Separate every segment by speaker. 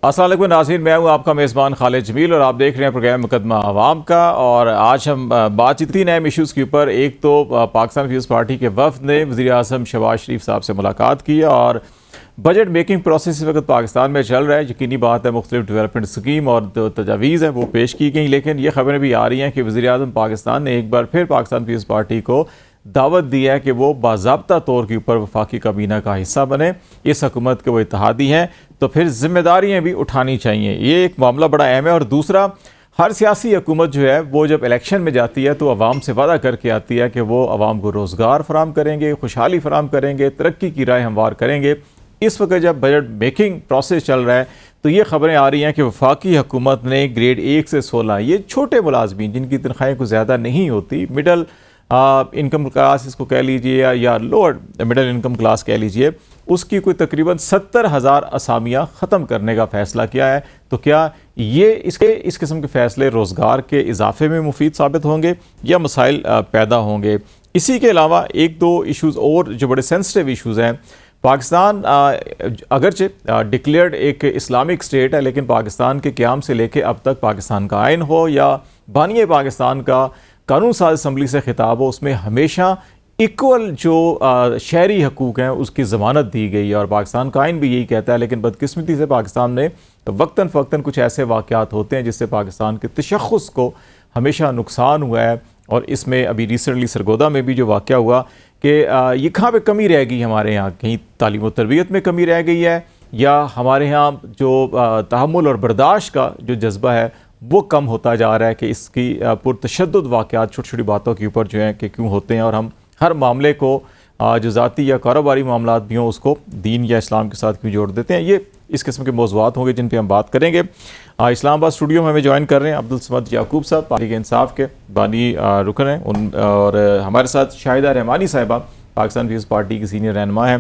Speaker 1: अस्सलाम वालेकुम नाज़रीन, मैं हूँ आपका मेज़बान खालिद जमील और आप देख रहे हैं प्रोग्राम मुकदमा अवाम का। और आज हम बातचीत 3 अहम इशूज़ के ऊपर। एक तो पाकिस्तान पीपल्स पार्टी के वफ़द ने वज़ीर आज़म शहबाज शरीफ साहब से मुलाकात की और बजट मेकिंग प्रोसेस इस वक्त पाकिस्तान में चल रहा है। यकीनी बात है मुख्तलिफ डेवलपमेंट स्कीम और तजावीज़ हैं वो पेश की गई, लेकिन ये खबरें भी आ रही हैं कि वज़ीर आज़म पाकिस्तान ने एक बार फिर पाकिस्तान पीपल्स पार्टी को दावत दी है कि वो बाज़ाब्ता तौर के ऊपर वफाकी काबीना का हिस्सा बने। इस हुकूमत के वो इत्तेहादी हैं तो फिर जिम्मेदारियाँ भी उठानी चाहिए। ये एक मामला बड़ा अहम है। और दूसरा, हर सियासी हुकूमत जो है वो जब इलेक्शन में जाती है तो आवाम से वादा करके आती है कि वो आवाम को रोज़गार फराम करेंगे, खुशहाली फराम करेंगे, तरक्की की राह हमवार करेंगे। इस वक्त जब बजट मेकिंग प्रोसेस चल रहा है तो ये खबरें आ रही हैं कि वफाकी हुकूमत ने ग्रेड 1 से 16 ये छोटे मुलाजमीन जिनकी तनख्वाहें कुछ ज़्यादा नहीं होती, मिडल इनकम क्लास इसको कह लीजिए या लोअर मिडिल इनकम क्लास कह लीजिए, उसकी कोई तकरीबन 70,000 असामियाँ ख़त्म करने का फ़ैसला किया है। तो क्या ये इस किस्म के फ़ैसले रोज़गार के इजाफे में मुफीद साबित होंगे या मसाइल पैदा होंगे? इसी के अलावा एक दो इशूज़ और जो बड़े सेंसिटिव इशूज़ हैं। पाकिस्तान अगरचे डिक्लेयर्ड एक इस्लामिक स्टेट है, लेकिन पाकिस्तान के क़याम से लेकर अब तक पाकिस्तान का आइन हो या बानिए पाकिस्तान का कानून साज असम्बली से खिताब हो, उसमें हमेशा इक्वल जो शहरी हकूक़ हैं उसकी ज़मानत दी गई है और पाकिस्तान का आइन भी यही कहता है। लेकिन बदकिस्मती से पाकिस्तान में वक्तन फ़क्तन कुछ ऐसे वाक़यात होते हैं जिससे पाकिस्तान के तशख़्ख़ुस को हमेशा नुकसान हुआ है। और इसमें अभी रिसेंटली सरगोदा में भी जो वाक़या हुआ कि ये कहाँ पे कमी रह गई हमारे यहाँ, कहीं तालीम व तरबियत में कमी रह गई है या हमारे यहाँ जो तहम्मुल और बर्दाश्त का जो जज्बा है वो कम होता जा रहा है कि इसकी पुरतशद्दुद वाक़यात छोटी छोटी बातों के ऊपर जो है कि क्यों होते हैं और हम हर मामले को जो ज़ाती या कारोबारी मामलात भी हों उसको दीन या इस्लाम के साथ क्यों जोड़ देते हैं। ये इस किस्म के मौज़ूआत होंगे जिन पे हम बात करेंगे। इस्लामाबाद स्टूडियो में हमें ज्वाइन कर रहे हैं अब्दुल समद याकूब साहब, पार्टी के इंसाफ के बानी रुकन हैं और हमारे साथ शाहिदा रहमानी साहिबा पाकिस्तान पीपल्स पार्टी की सीनियर रहनुमा हैं,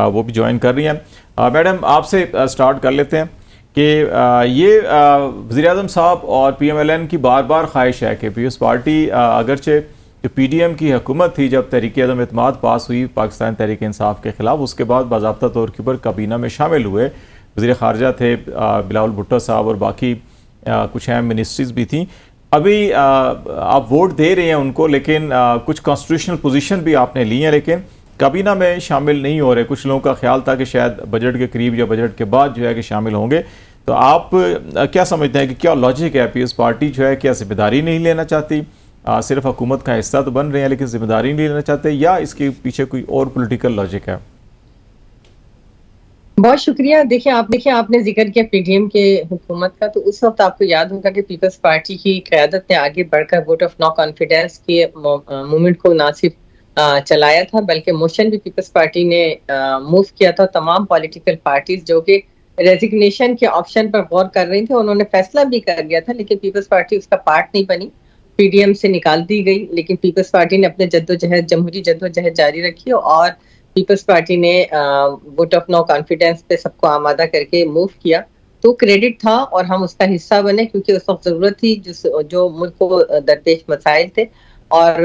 Speaker 1: वो भी ज्वाइन कर रही हैं। मैडम, आपसे स्टार्ट कर लेते हैं कि ये वज़ीर-ए-आज़म साहब और PMLN की बार बार ख्वाहिश है कि पीपल्स पार्टी अगरचे जो PDM की हुकूमत थी जब तहरीक-ए-आज़म एतमाद पास हुई पाकिस्तान तहरीक इंसाफ के ख़िलाफ़, उसके बाद बाज़ाब्ता तौर के ऊपर काबीना में शामिल हुए। वज़ीर ख़ारजा थे बिलावल भुट्टो साहब और बाकी कुछ अहम मिनिस्ट्रीज़ भी थी। अभी आप वोट दे रहे हैं उनको, लेकिन कुछ कॉन्स्टिट्यूशनल पोजीशन भी आपने ली हैं लेकिन काबीना में शामिल नहीं हो रहे। कुछ लोगों का ख्याल था कि शायद बजट के करीब या बजट के बाद जो है कि शामिल होंगे। तो आप क्या समझते हैं कि क्या लॉजिक है? पीपल्स पार्टी जो है क्या जिम्मेदारी नहीं लेना चाहती, सिर्फ हुकूमत का हिस्सा तो बन रहे हैं लेकिन जिम्मेदारी नहीं लेना चाहते, या इसके पीछे कोई और पॉलिटिकल लॉजिक है?
Speaker 2: बहुत शुक्रिया। देखिए आपने जिक्र किया PDM के हुकूमत का, तो उस वक्त आपको याद होगा कि पीपल्स पार्टी की क़यादत ने आगे बढ़कर वोट ऑफ नो कॉन्फिडेंस के मूवमेंट को ना सिर्फ चलाया था बल्कि मोशन भी पीपल्स पार्टी ने मूव किया था। तमाम पॉलिटिकल पार्टीज जो कि रेजिग्नेशन के ऑप्शन पर गौर कर रही थी उन्होंने फैसला भी कर लिया था, लेकिन पीपल्स पार्टी उसका पार्ट नहीं बनी, PDM से निकाल दी गई। लेकिन पीपल्स पार्टी ने अपने जमहूरी जद्दोजहद जारी रखी और पीपल्स पार्टी ने वोट ऑफ नो कॉन्फिडेंस पे सबको आमादा करके मूव किया। तो क्रेडिट था और हम उसका हिस्सा बने क्योंकि उस वक्त जरूरत थी जो मुल्क को दरपेश मसाइल थे और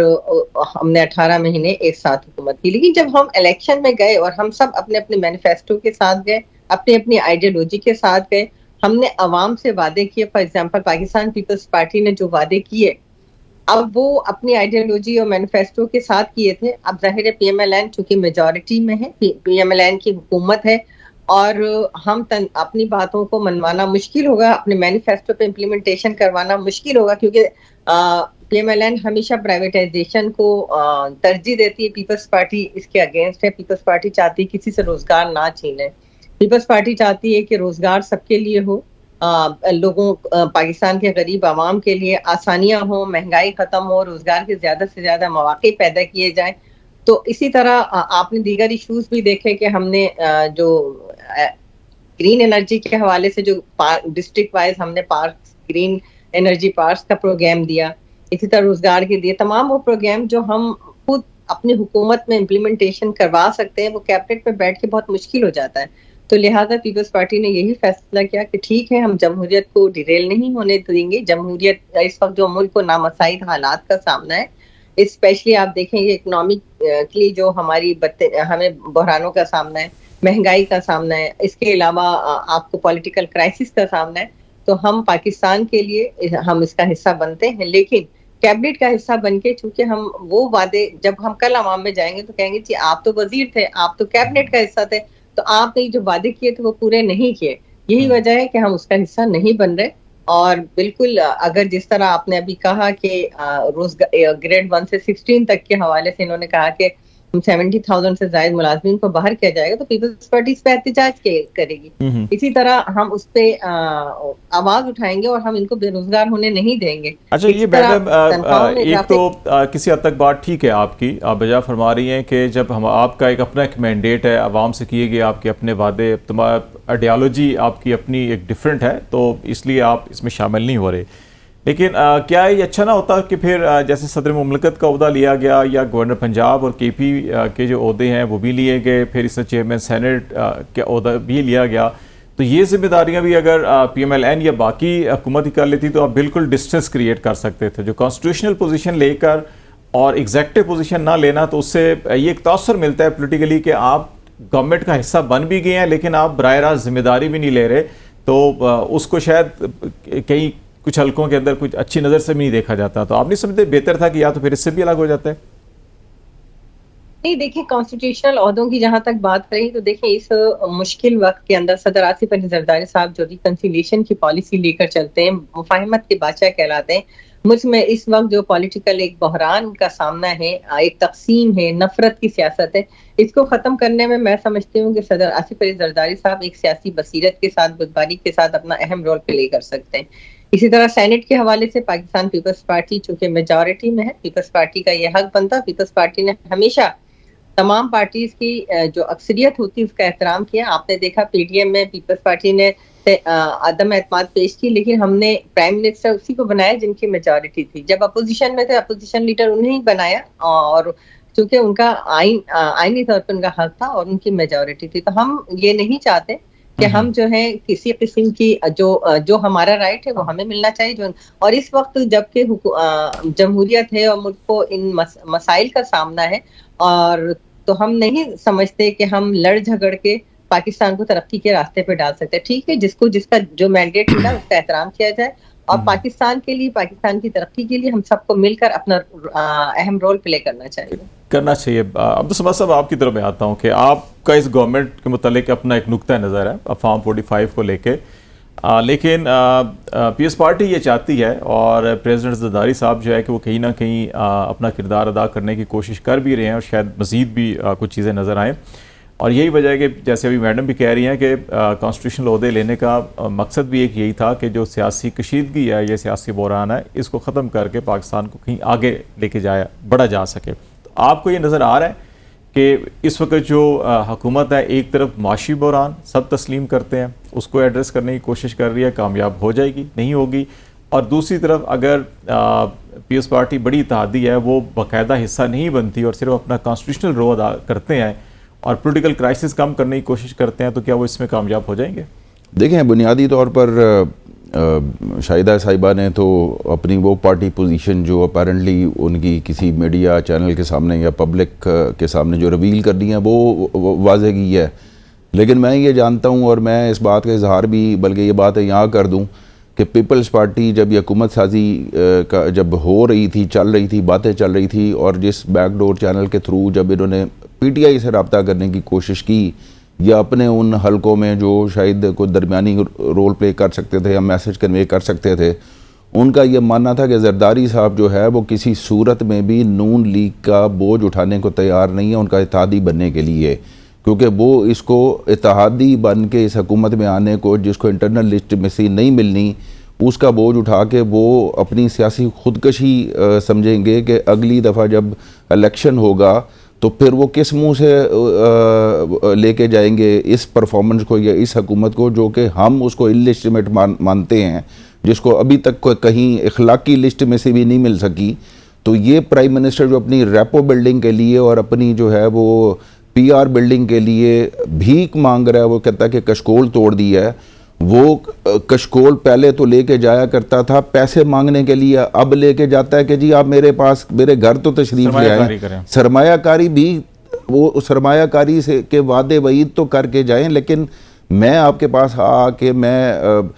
Speaker 2: हमने 18 महीने एक साथ हुकूमत की। लेकिन जब हम इलेक्शन में गए और हम सब अपने अपने मैनिफेस्टो के साथ गए, अपनी अपनी आइडियोलॉजी के साथ गए, हमने अवाम से वादे किए। For example Pakistan peoples party ने जो वादे किए अब वो अपनी आइडियोलॉजी और मैनिफेस्टो के साथ किए थे। अब जाहिर है PMLN चूंकि मेजॉरिटी में है, PMLN की हुकूमत है और हम अपनी बातों को मनवाना मुश्किल होगा, अपने मैनिफेस्टो पे इम्प्लीमेंटेशन करवाना मुश्किल होगा क्योंकि PMLN हमेशा प्राइवेटाइजेशन को तरजीह देती है। पीपल्स पार्टी इसके अगेंस्ट है। पीपल्स पार्टी चाहती है किसी से रोजगार ना छीने। पीपल्स पार्टी चाहती है कि रोजगार सबके लिए हो, लोगों पाकिस्तान के गरीब आवाम के लिए आसानियां हो, महंगाई खत्म हो, रोजगार के ज्यादा से ज्यादा मौके पैदा किए जाएं। तो इसी तरह आपने दीगर इश्यूज भी देखे कि हमने जो ग्रीन एनर्जी के हवाले से जो डिस्ट्रिक्ट वाइज हमने पार्क ग्रीन एनर्जी पार्क्स का प्रोग्राम दिया, इसी तरह रोजगार के दिए। तमाम वो प्रोग्राम जो हम खुद अपनी हुकूमत में इम्प्लीमेंटेशन करवा सकते हैं वो कैबिनेट में बैठ के बहुत मुश्किल हो जाता है। तो लिहाजा पीपल्स पार्टी ने यही फैसला किया कि ठीक है, हम जमहूरियत को डिरेल नहीं होने देंगे। जमहूरियत इस वक्त जो मुल्क को नामसाइद हालात का सामना है, स्पेशली आप देखेंगे इकोनॉमिकली जो हमें बहरानों का सामना है, महंगाई का सामना है, इसके अलावा आपको पॉलिटिकल क्राइसिस का सामना है, तो हम पाकिस्तान के लिए हम इसका हिस्सा बनते हैं, लेकिन कैबिनेट का हिस्सा बनके, चूंकि हम वो वादे, जब हम कल अवाम में जाएंगे तो कहेंगे जी आप तो वजीर थे, आप तो कैबिनेट का हिस्सा थे, तो आपने जो वादे किए थे वो पूरे नहीं किए। यही वजह है कि हम उसका हिस्सा नहीं बन रहे। और बिल्कुल अगर जिस तरह आपने अभी कहा कि रोजगार ग्रेड 1 से 16 तक के हवाले से इन्होंने कहा कि 70,000 से ज्यादा मुलाजमीन को बाहर किया जाएगा, तो पीपल्स पार्टी इस पे एहतजाज करेगी। इसी तरह हम उस पे आवाज उठाएंगे और हम इनको बेरोजगार होने नहीं देंगे।
Speaker 1: अच्छा, ये मैडम एक तो किसी हद तक बात ठीक है आपकी, आप बजा फरमा रही हैं कि जब हम आपका अपना एक मैंडेट है, आवाम से किए गए आपके अपने वादे, आइडियालॉजी आपकी अपनी एक डिफरेंट है, तो इसलिए आप इसमें शामिल नहीं हो रहे। लेकिन क्या ये अच्छा ना होता कि फिर जैसे सदर मुमलिकत का ओहदा लिया गया या गवर्नर पंजाब और KP के जो ओहदे हैं वो भी लिए गए, फिर इससे चेयरमैन सेनेट का ओहदा भी लिया गया, तो ये जिम्मेदारियां भी अगर PMLN या बाकी हुकूमत ही कर लेती तो आप बिल्कुल डिस्टेंस क्रिएट कर सकते थे। जो कॉन्स्टिट्यूशनल पोजीशन लेकर और एग्जेक्टिव पोजीशन ना लेना, तो उससे ये एक तासर मिलता है पोलिटिकली कि आप गवर्नमेंट का हिस्सा बन भी गए हैं लेकिन आप बराह रास्त जिम्मेदारी भी नहीं ले रहे, तो उसको शायद कहीं कुछ हलकों के अंदर कुछ अच्छी नज़र से भी नहीं देखा जाता। तो आप नहीं समझते बेहतर था कि या तो फिर इससे भी अलग हो जाता है?
Speaker 2: नहीं, देखिए, कॉन्स्टिट्यूशनल ओहदों की जहां तक बात करें तो देखिए इस मुश्किल वक्त के अंदर सदर आसिफ अली जरदारी साहब जो रिकंसिलिएशन की पॉलिसी लेकर चलते हैं, मुफाहिमत के बादशाह कहलाते हैं। मुल्क में इस वक्त जो पॉलिटिकल एक बहरान का सामना है, एक तकसीम है, नफरत की सियासत है, इसको खत्म करने में मैं समझती हूँ कि सदर आसिफ अली जरदारी साहब एक सियासी बसीरत के साथ, बुद्धबारी के साथ अपना अहम रोल प्ले कर सकते हैं। इसी तरह सेनेट के हवाले से पाकिस्तान पीपल्स पार्टी चूंकि मेजॉरिटी में है, पीपल्स पार्टी का यह हक बनता। पीपल्स पार्टी ने हमेशा तमाम पार्टीज की जो अक्सरियत होती है उसका एहतराम किया। आपने देखा PDM में पीपल्स पार्टी ने अदम एतमाद पेश की, लेकिन हमने प्राइम मिनिस्टर उसी को बनाया जिनकी मेजॉरिटी थी। जब अपोजिशन में थे, अपोजिशन लीडर उन्हें ही बनाया, और चूंकि उनका आईनी तौर पर उनका हक था और उनकी मेजॉरिटी थी। तो हम ये नहीं चाहते कि हम जो है किसी किस्म की जो हमारा राइट है वो हमें मिलना चाहिए। जो और इस वक्त जबकि जमहूरियत है और मुल्क को इन मसाइल का सामना है, और तो हम नहीं समझते कि हम लड़ झगड़ के पाकिस्तान को तरक्की के रास्ते पे डाल सकते हैं। ठीक है, जिसका जो मैंडेट मिला उसका एहतराम किया जाए, और पाकिस्तान के लिए, पाकिस्तान की तरक्की के लिए हम सबको मिलकर अपना अहम रोल प्ले करना चाहिए।
Speaker 1: अब्दुल समद साहब, आपकी तरफ मैं आता हूँ कि आपका इस गवर्नमेंट के मुतालिक अपना एक नुक्ता नज़र है फार्म 45 को लेके, लेकिन PS पार्टी ये चाहती है और प्रेसिडेंट जरदारी साहब जो है कि वो कहीं ना कहीं अपना किरदार अदा करने की कोशिश कर भी रहे हैं और शायद मज़ीद भी कुछ चीज़ें नज़र आएँ। और यही वजह है कि जैसे अभी मैडम भी कह रही हैं कि कॉन्स्टिट्यूशनल ओहदे लेने का मकसद भी एक यही था कि जो सियासी कशीदगी है, ये सियासी बहरान है, इसको ख़त्म करके पाकिस्तान को कहीं आगे लेके बढ़ा जा सके। तो आपको ये नज़र आ रहा है कि इस वक्त जो हुकूमत है, एक तरफ माशी बहरान सब तस्लीम करते हैं, उसको एड्रेस करने की कोशिश कर रही है, कामयाब हो जाएगी नहीं होगी, और दूसरी तरफ अगर PS पार्टी बड़ी इत्तेहादी है, वो बाकायदा हिस्सा नहीं बनती और सिर्फ अपना कॉन्स्टिट्यूशनल रोल अदा करते हैं और पॉलिटिकल क्राइसिस कम करने की कोशिश करते हैं, तो क्या वो इसमें कामयाब हो जाएंगे?
Speaker 3: देखें, बुनियादी तौर पर शाहिदा साहिबा ने तो अपनी वो पार्टी पोजीशन जो अपेरेंटली उनकी किसी मीडिया चैनल के सामने या पब्लिक के सामने जो रिवील कर दी है वो वाज़ेह की है। लेकिन मैं ये जानता हूँ और मैं इस बात का इजहार भी, बल्कि ये बात यहाँ कर दूँ कि पीपल्स पार्टी जब ये हुकूमत साजी का जब हो रही थी, चल रही थी, बातें चल रही थी, और जिस बैकडोर चैनल के थ्रू जब इन्होंने PTI से रब्ता करने की कोशिश की या अपने उन हलकों में जो शायद कोई दरमियानी रोल प्ले कर सकते थे या मैसेज कन्वे कर सकते थे, उनका यह मानना था कि जरदारी साहब जो है वो किसी सूरत में भी नून लीग का बोझ उठाने को तैयार नहीं है उनका इत्तेहादी बनने के लिए, क्योंकि वो इसको इत्तेहादी बन के इस हुकूमत में आने को, जिसको इंटरनल लिजिटिमेसी नहीं मिलनी, उसका बोझ उठा के वो अपनी सियासी खुदकशी समझेंगे कि अगली दफ़ा जब इलेक्शन होगा तो फिर वो किस मुंह से लेके जाएंगे इस परफॉर्मेंस को या इस हुकूमत को, जो कि हम उसको इलिजिटिमेट मानते हैं, जिसको अभी तक कहीं इखलाकी लिस्ट में से भी नहीं मिल सकी। तो ये प्राइम मिनिस्टर जो अपनी रेपो बिल्डिंग के लिए और अपनी जो है वो PR बिल्डिंग के लिए भीख मांग रहा है, वो कहता है कि कशकोल तोड़ दिया है। वो कशकोल पहले तो लेके जाया करता था पैसे मांगने के लिए, अब लेके जाता है कि जी आप मेरे पास, मेरे घर तो तशरीफ ले आए। सरमायाकारी भी वो सरमायाकारी से के वादे वईद तो करके जाएं, लेकिन मैं आपके पास आके मैं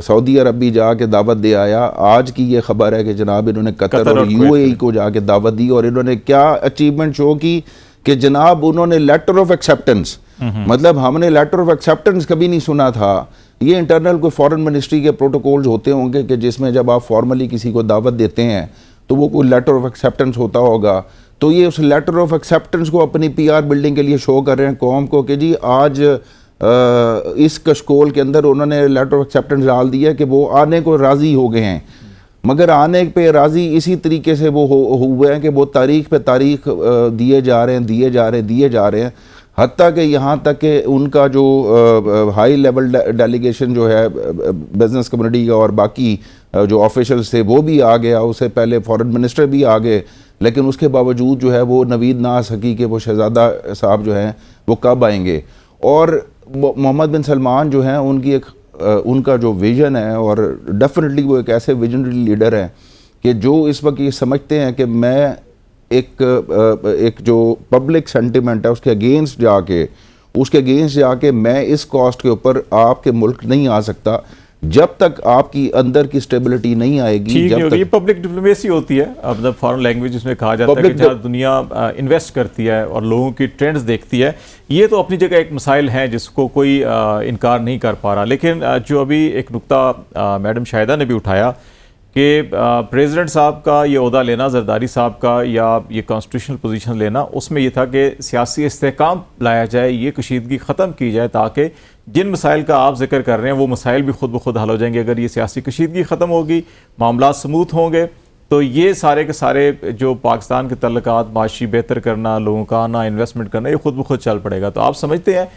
Speaker 3: सऊदी अरब भी जाके दावत दे आया। आज की ये खबर है कि जनाब इन्होंने कतर और यूएई को जाके दावत दी और इन्होंने क्या अचीवमेंट शो की कि जनाब उन्होंने लेटर ऑफ एक्सेप्टेंस, मतलब हमने लेटर ऑफ एक्सेप्टेंस कभी नहीं सुना था। ये इंटरनल कोई फॉरेन मिनिस्ट्री के प्रोटोकॉल्स होते होंगे कि जिसमें जब आप फॉर्मली किसी को दावत देते हैं तो वो कोई लेटर ऑफ एक्सेप्टेंस होता होगा। तो ये उस लेटर ऑफ एक्सेप्टेंस को अपनी पीआर बिल्डिंग के लिए शो कर रहे हैं कौम को कि जी आज इस कशकोल के अंदर उन्होंने लेटर ऑफ एक्सेप्टेंस डाल दिया कि वो आने को राज़ी हो गए हैं, मगर आने पे राज़ी इसी तरीके से वो हुए हैं कि वो तारीख पे तारीख दिए जा रहे हैं, हत्ता कि यहाँ तक कि उनका जो हाई लेवल डेलीगेशन जो है बिजनेस कम्युनिटी का और बाकी जो ऑफिशियल्स थे वो भी आ गया, उससे पहले फॉरेन मिनिस्टर भी आ गए, लेकिन उसके बावजूद जो है वो नवीद ना आ सकी कि वो शहजादा साहब जो हैं वो कब आएंगे। और मोहम्मद बिन सलमान जो हैं उनकी एक उनका जो विज़न है, और डेफिनेटली वो एक ऐसे विजनरी लीडर हैं कि जो इस वक्त ये समझते हैं कि मैं एक जो पब्लिक सेंटिमेंट है उसके अगेंस्ट जाके मैं इस कॉस्ट के ऊपर आपके मुल्क नहीं आ सकता जब तक आपकी अंदर की स्टेबिलिटी नहीं आएगी। जब तक
Speaker 1: ये पब्लिक डिप्लोमेसी होती है, अब फॉरेन लैंग्वेज उसमें कहा जाता है कि जहाँ दुनिया इन्वेस्ट करती है और लोगों की ट्रेंड्स देखती है, ये तो अपनी जगह एक मसाइल है जिसको कोई इनकार नहीं कर पा रहा। लेकिन जो अभी एक नुक्ता मैडम शाहिदा ने भी उठाया कि प्रेसिडेंट साहब का ये ओहदा लेना, जरदारी साहब का या ये कॉन्स्टिट्यूशनल पोजीशन लेना, उसमें यह था कि सियासी इस्तेहकाम लाया जाए, ये कशीदगी ख़त्म की जाए ताकि जिन मसाइल का आप जिक्र कर रहे हैं वो मसाइल भी खुद ब खुद हल हो जाएंगे। अगर ये सियासी कशीदगी ख़त्म होगी, मामला स्मूथ होंगे, तो ये सारे के सारे जो पाकिस्तान के तल्लुकात, माशी बेहतर करना, लोगों का आना, इन्वेस्टमेंट करना, ये खुद ब खुद चल पड़ेगा। तो आप समझते हैं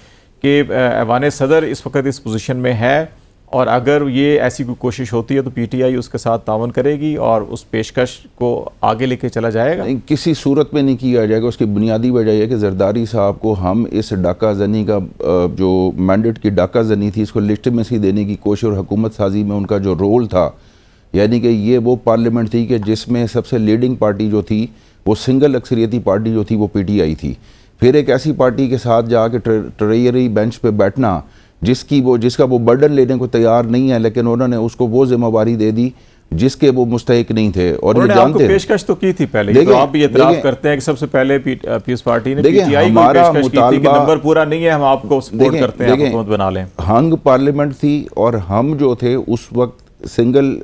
Speaker 1: कि ऐवान सदर इस वक्त इस पोजीशन में है, और अगर ये ऐसी कोई कोशिश होती है तो पीटीआई उसके साथ तावन करेगी और उस पेशकश को आगे लेके चला जाएगा?
Speaker 3: नहीं, किसी सूरत में नहीं किया जाएगा। उसकी बुनियादी वजह यह कि जरदारी साहब को हम इस डाका जनी का जो मैंडेट की डाका जनी थी, इसको लिस्टिमेसी देने की कोशिश और हुकूमत साजी में उनका जो रोल था, यानी कि ये वो पार्लियामेंट थी कि जिसमें सबसे लीडिंग पार्टी जो थी वो सिंगल अक्सरियती पार्टी जो थी वो पीटीआई थी। फिर एक ऐसी पार्टी के साथ जाके ट्रेजरी बेंच पे बैठना जिसका वो बर्डन लेने को तैयार नहीं है, लेकिन उन्होंने उसको वो जिम्मेवारी दे दी जिसके वो मुस्तहिक नहीं थे। और ये जानते हैं,
Speaker 1: पेशकश तो की थी पहले, तो आप ये इतराफ करते हैं कि सबसे पहले पीपल्स पार्टी ने पीटीआई को पेशकश की थी कि नंबर पूरा नहीं है, हम आपको सपोर्ट करते हैं, आप हुकूमत बना लें।
Speaker 3: हंग पार्लियामेंट थी और हम जो थे उस वक्त सिंगल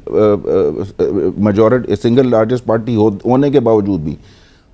Speaker 3: लार्जेस्ट पार्टी होने के बावजूद भी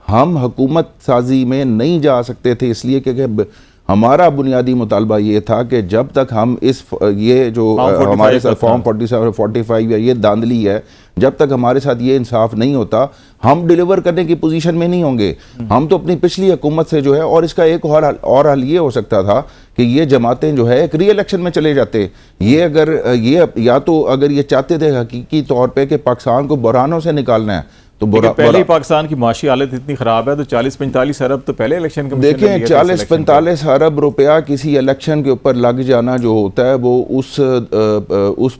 Speaker 3: हम हुकूमत साजी में नहीं जा सकते थे, इसलिए कि हमारा बुनियादी मुतालबा ये था कि जब तक हम ये जो हमारे साथ फॉर्म 45 या ये धांधली है, जब तक हमारे साथ ये इंसाफ नहीं होता हम डिलीवर करने की पोजीशन में नहीं होंगे। हम तो अपनी पिछली हुकूमत से जो है, और इसका एक और हल ये हो सकता था कि ये जमातें जो है एक री इलेक्शन में चले जाते। ये अगर ये चाहते थे हकीकी तौर पर कि पाकिस्तान को बहरानों से निकालना है, तो
Speaker 1: पहले ही पाकिस्तान की माशी हालत इतनी खराब है, तो 40-45 अरब तो पहले इलेक्शन कमीशन
Speaker 3: देखें, 40-45 अरब रुपया किसी इलेक्शन के ऊपर लग जाना जो होता है वो उस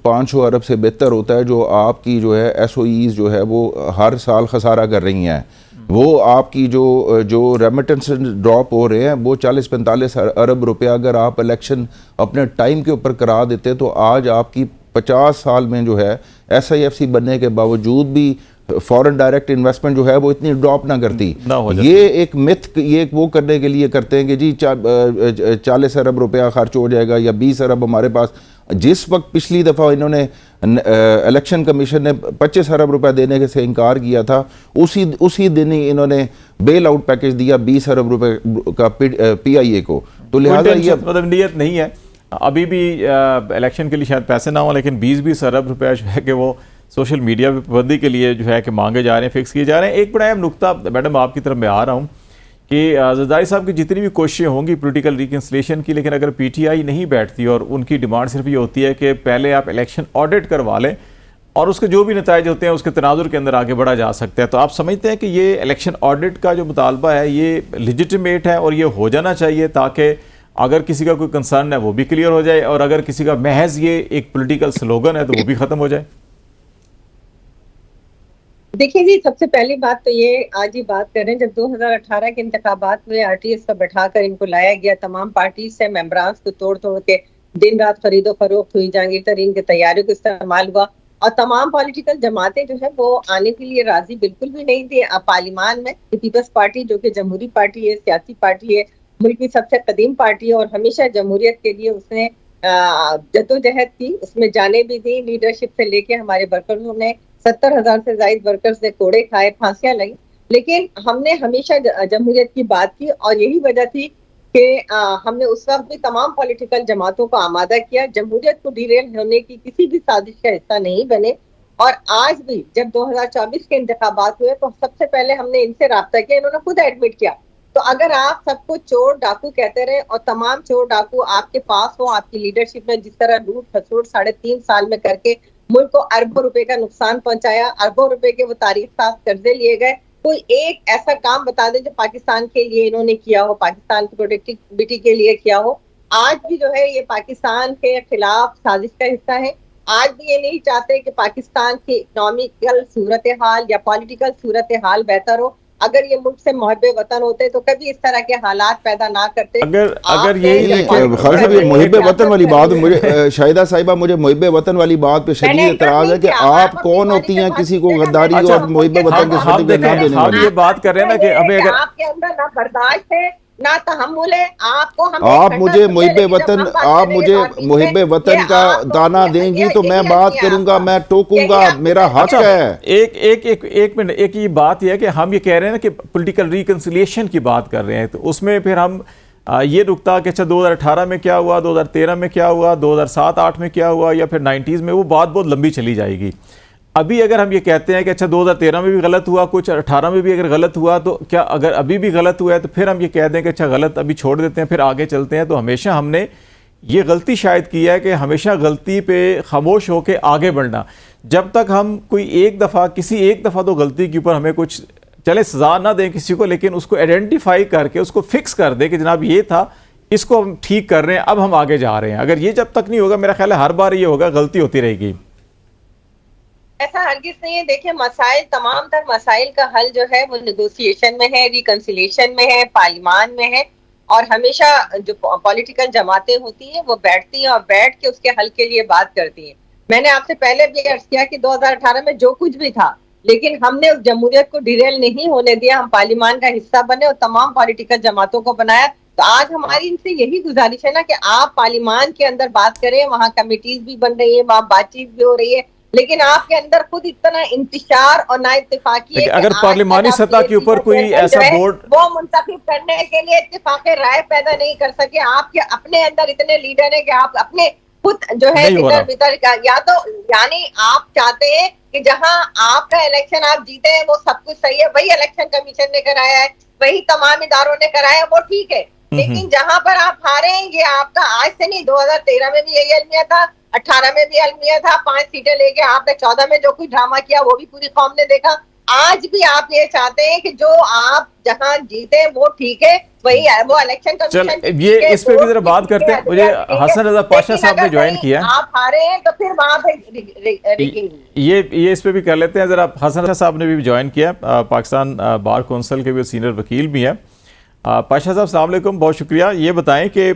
Speaker 3: 500 अरब से बेहतर होता है जो आपकी जो है एसओईज जो है वो हर साल खसारा कर रही हैं। वो आपकी जो रेमिटेंस ड्रॉप हो रहे हैं वो 40-45 अरब रुपया अगर आप इलेक्शन अपने टाइम के ऊपर करा देते तो आज आपकी 50 साल में जो है SIFC बनने के बावजूद भी फॉरेन डायरेक्ट इन्वेस्टमेंट जो है वो इतनी ड्रॉप ना करती। ये एक मिथ ये वो करने के लिए करते हैं कि जी 40 अरब रुपया खर्च हो जाएगा या 20 अरब हमारे पास। जिस वक्त पिछली दफ़ा इन्होंने इलेक्शन कमीशन ने 25 अरब रुपया देने से इनकार किया था, उसी दिन ही इन्होंने बेल आउट पैकेज दिया 20 अरब रुपए का PIA को। तो लिहाजा ये
Speaker 1: मतलब नीयत नहीं है, अभी भी इलेक्शन के लिए शायद पैसे ना हो, लेकिन 20-20 अरब रुपया जो है कि वो सोशल मीडिया पर पाबंदी के लिए जो है कि मांगे जा रहे हैं, फिक्स किए जा रहे हैं। एक बड़ा अहम नुकता मैडम आपकी तरफ मैं आ रहा हूँ कि जरदारी साहब की जितनी भी कोशिशें होंगी पॉलिटिकल रिकन्सिलिएशन की, लेकिन अगर पीटीआई नहीं बैठती और उनकी डिमांड सिर्फ ये होती है कि पहले आप इलेक्शन ऑडिट करवा लें और उसके जो भी नताइज होते हैं उसके तनाजुर के अंदर आगे बढ़ा जा सकता है, तो आप समझते हैं कि ये इलेक्शन ऑडिट का जो मुतालबा है ये लेजिटिमेट है और ये हो जाना चाहिए ताकि अगर किसी का कोई कंसर्न है वो भी क्लियर हो जाए और अगर किसी का महज ये एक पॉलिटिकल स्लोगन है तो वो भी ख़त्म हो जाए?
Speaker 2: देखिए जी, सबसे पहली बात तो ये आज ही बात कर रहे हैं, जब 2018 के इंतखाबात हुए आरटीएस का बैठाकर इनको लाया गया, तमाम पार्टी से मेंबरान को तोड़ तोड़ के दिन रात खरीदो फरोख्त हुई, जहांगीर तरीन की तैयारियों का इस्तेमाल हुआ और तमाम पॉलिटिकल जमातें जो है वो आने के लिए राजी बिल्कुल भी नहीं थी पार्लियामान में। पीपल्स पार्टी जो कि जमहूरी पार्टी है, सियासी पार्टी है, मुल्क की सबसे कदीम पार्टी है और हमेशा जमहूरियत के लिए उसने जद्दोजहद की, उसमें जाने भी दी, लीडरशिप से लेके हमारे वर्करों ने 70,000 से ज्यादा वर्कर्स ने कोड़े खाए, फांसियां लगी, लेकिन हमने हमेशा जमहूरियत की बात की और यही वजह थी कि हमने उस वक्त भी तमाम पॉलिटिकल जमातों को आमादा किया, जमहूरियत को डिरेल होने की किसी भी साजिश का हिस्सा नहीं बने। और आज भी जब 2024 के इंतखाबात हुए तो सबसे पहले हमने इनसे राब्ता किया, इन्होंने खुद एडमिट किया। तो अगर आप सबको चोर डाकू कहते रहे और तमाम चोर डाकू आपके पास हो, आपकी लीडरशिप में जिस तरह लूट खसोट 3.5 साल में करके मुल्क को अरबों रुपए का नुकसान पहुंचाया, अरबों रुपए के वो तारीख साफ कर्जे लिए गए, कोई एक ऐसा काम बता दे जो पाकिस्तान के लिए इन्होंने किया हो, पाकिस्तान की प्रोडक्टिविटी के लिए किया हो। आज भी जो है ये पाकिस्तान के खिलाफ साजिश का हिस्सा है। आज भी ये नहीं चाहते कि पाकिस्तान की इकोनॉमिकल सूरत हाल या पॉलिटिकल सूरत हाल बेहतर हो। अगर ये मुल्क से मुहब्बे वतन होते तो कभी इस तरह के हालात पैदा ना करते।
Speaker 1: अगर यही
Speaker 3: खालिद साहब, ये मुहिब्बे वतन वाली बात, मुझे शाहिदा साहिबा, मुझे मुहिब्बे वतन वाली बात पे शदीद एतराज है कि आप कौन होती हैं किसी को गद्दारी और मुहिब्बे वतन के सर्टिफिकेट ना देने वाली।
Speaker 1: हम ये बात कर रहे हैं ना कि हमें अगर
Speaker 2: आपके अंदर ना बर्दाश्त है ना तहम्मुल है, आपको
Speaker 3: आप मुझे मुहिब्बे वतन, आप मुझे मुहिब्बे वतन का दाना देंगी तो मैं बात करूंगा, मैं टोकूंगा, मेरा हक है।
Speaker 1: एक मिनट, एक ये बात यह है कि हम ये कह रहे हैं ना कि पॉलिटिकल रिकंसिलिएशन की बात कर रहे हैं, तो उसमें फिर हम ये नुकता कि अच्छा 2018 में क्या हुआ, 2013 में क्या हुआ, 2007-8 में क्या हुआ या फिर 90s में, वो बात बहुत लंबी चली जाएगी। अभी अगर हम ये कहते हैं कि अच्छा 2013 में भी गलत हुआ, कुछ 18 में भी अगर गलत हुआ, तो क्या अगर अभी भी गलत हुआ है तो फिर हम ये कह दें कि अच्छा गलत अभी छोड़ देते हैं फिर आगे चलते हैं। तो हमेशा हमने ये गलती शायद की है कि हमेशा गलती पे खामोश होकर आगे बढ़ना। जब तक हम कोई एक दफ़ा तो गलती के ऊपर हमें कुछ चले सजा ना दें किसी को, लेकिन उसको आइडेंटिफाई करके उसको फिक्स कर दें कि जनाब ये था, इसको हम ठीक कर रहे हैं, अब हम आगे जा रहे हैं। अगर ये जब तक नहीं होगा, मेरा ख्याल है हर बार ये होगा, गलती होती रहेगी।
Speaker 2: ऐसा हरगिज नहीं है। देखिए, मसाइल, तमाम तर मसाइल का हल जो है वो नेगोशिएशन में है, रिकंसिलिएशन में है, पार्लियामान में है और हमेशा जो पॉलिटिकल जमातें होती हैं वो बैठती हैं और बैठ के उसके हल के लिए बात करती हैं। मैंने आपसे पहले भी अर्ज किया कि 2018 में जो कुछ भी था, लेकिन हमने उस जमहूरियत को डिरेल नहीं होने दिया, हम पार्लियामान का हिस्सा बने और तमाम पॉलिटिकल जमातों को बनाया। तो आज हमारी इनसे यही गुजारिश है ना कि आप पार्लियामान के अंदर बात करें, वहां कमेटीज भी बन रही है, वहां बातचीत भी हो रही है, लेकिन आपके अंदर खुद इतना इंतशार और ना इत्तेफाकी है।
Speaker 1: अगर पार्लियामानी सतह के ऊपर कोई ऐसा बोर्ड
Speaker 2: वो मुंतखब करने के लिए इत्तेफाक राय पैदा नहीं कर सके, आपके अपने अंदर इतने लीडर है कि आप अपने खुद जो है भीतर या तो यानी आप चाहते हैं कि जहां आपका इलेक्शन आप जीते हैं वो सब कुछ सही है, वही इलेक्शन कमीशन ने कराया है, वही तमाम इदारों ने कराया है, वो ठीक है, लेकिन जहां पर आप हारे हैं ये आपका आज से नहीं, 2013 में भी यही अलमिया था, 18 में भी अलमिया था, 5 सीटें लेके आपने 14 में जो कुछ ड्रामा किया वो भी पूरी कौम ने देखा। आज भी आप ये चाहते हैं कि जो आप जहां जीते वो ठीक है, वही है, वो इलेक्शन कमीशन।
Speaker 1: ये इस पे भी जरा बात करते हैं। मुझे हसन रजा पाशा साहब ने ज्वाइन किया,
Speaker 2: आप हारे हैं तो फिर वहां पे
Speaker 1: ये इस पे भी कर लेते हैं जरा। हसन रजा साहब ने भी ज्वाइन किया, पाकिस्तान बार कौंसिल के भी सीनियर वकील भी हैं। पाशा साहब अस्सलाम वालेकुम, बहुत शुक्रिया। ये बताएं कि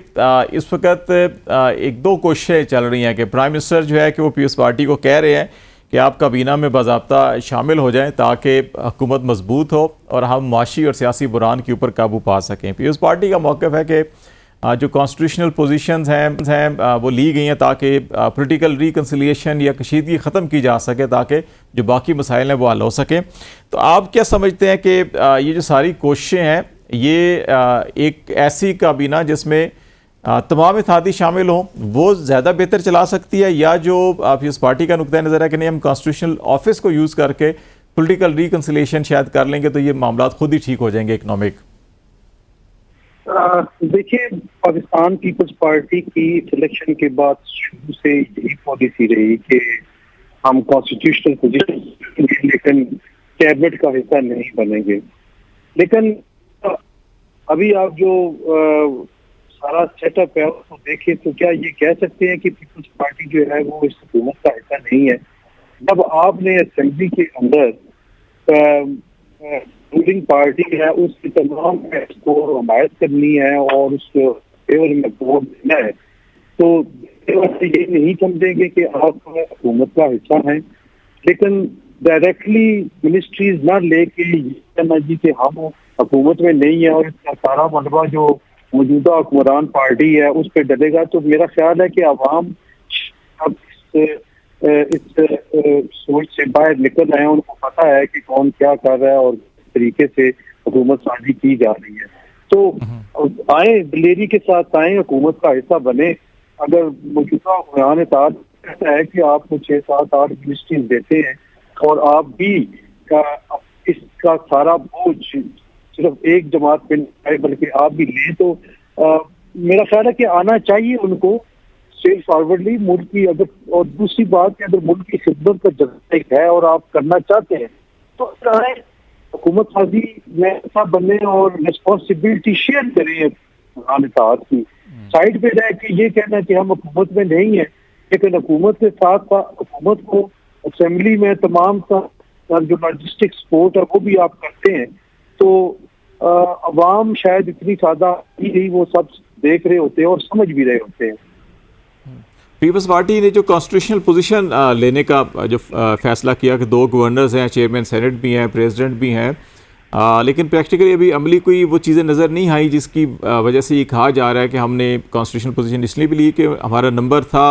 Speaker 1: इस वक्त एक दो कोशिशें चल रही हैं कि प्राइम मिनिस्टर जो है कि वो पीपल्स पार्टी को कह रहे हैं कि आप काबीना में बाज़ाब्ता शामिल हो जाएं ताकि हुकूमत मजबूत हो और हम माशी और सियासी बुरान के ऊपर काबू पा सकें। पीपल्स पार्टी का मौक़िफ़ है कि जो कॉन्स्टिट्यूशनल पोजीशंस हैं वो ली गई हैं ताकि पॉलिटिकल रिकंसिलिएशन या कशीदगी ख़त्म की जा सके, ताकि जो बाकी मसाइल हैं वो हल हो सकें। तो आप क्या समझते हैं कि ये जो सारी कोशिशें हैं ये एक ऐसी काबीना जिसमें तमाम इत्तेहादी शामिल हों वो ज़्यादा बेहतर चला सकती है, या जो इस पार्टी का नुक्ता नज़र है कि नहीं हम कॉन्स्टिट्यूशनल ऑफिस को यूज़ करके पॉलिटिकल रिकंसिलिएशन शायद कर लेंगे तो ये मामला खुद ही ठीक हो जाएंगे इकनॉमिक?
Speaker 4: देखिए, पाकिस्तान पीपल्स पार्टी की सिलेक्शन के बाद शुरू से यही पॉलिसी रही कि हम कॉन्स्टिट्यूशनल पोजीशन लेकिन कैबिनेट का हिस्सा नहीं बनेंगे। लेकिन अभी आप जो सारा सेटअप है उसको देखें तो क्या ये कह सकते हैं कि पीपल्स पार्टी जो है वो इस हुकूमत का हिस्सा नहीं है? जब आपने असेंबली के अंदर रूलिंग पार्टी है उसकी तमाम एक्ट को हमायत करनी है और उसके फेवर में वोट देना है, तो ये नहीं समझेंगे कि आप हुकूमत का हिस्सा हैं, लेकिन डायरेक्टली मिनिस्ट्रीज ना लेके ये कहना जी कि हम हुकूमत में नहीं है और इसका सारा मलबा जो मौजूदा हुक्मरान पार्टी है उस पर डलेगा, तो मेरा ख्याल है कि अवाम अब इस सोच से बाहर निकल आए हैं। उनको पता है कि कौन क्या कर रहा है और किस तरीके से हुकूमत साजी की जा रही है, तो आए दिलेरी के साथ आए, हुकूमत का हिस्सा बने। अगर मौजूदा हुक्मरान कहता है कि आपको 6, 7, 8 मिनिस्ट्रीज देते हैं और आप भी इसका सारा बोझ सिर्फ एक जमात पे नहीं आए बल्कि आप भी लें, तो मेरा ख्याल है कि आना चाहिए उनको स्ट्रेट फॉरवर्डली मुल्क की। अगर और दूसरी बात कि अगर मुल्क की खिदमत का जज्बा है और आप करना चाहते हैं तो हुकूमत साजी में ऐसा बने और रिस्पॉन्सिबिलिटी शेयर करें की। साइड पे रह के ये कहना कि हम हुकूमत में नहीं है, लेकिन हुकूमत के साथ हुकूमत को असेंबली में तमाम का जो लॉजिस्टिक सपोर्ट है वो भी आप करते हैं, तो अवाम शायद इतनी सादा ही वो सब देख रहे होते हैं और समझ भी रहे होते हैं।
Speaker 1: पीपल्स पार्टी ने जो कॉन्स्टिट्यूशनल पोजीशन लेने का जो फैसला किया कि 2 गवर्नर्स हैं, चेयरमैन सेनेट भी हैं, प्रेसिडेंट भी हैं, लेकिन प्रैक्टिकली अभी अमली कोई वो चीज़ें नज़र नहीं आई, जिसकी वजह से ये कहा जा रहा है कि हमने कॉन्स्टिट्यूशनल पोजीशन इसलिए भी ली कि हमारा नंबर था,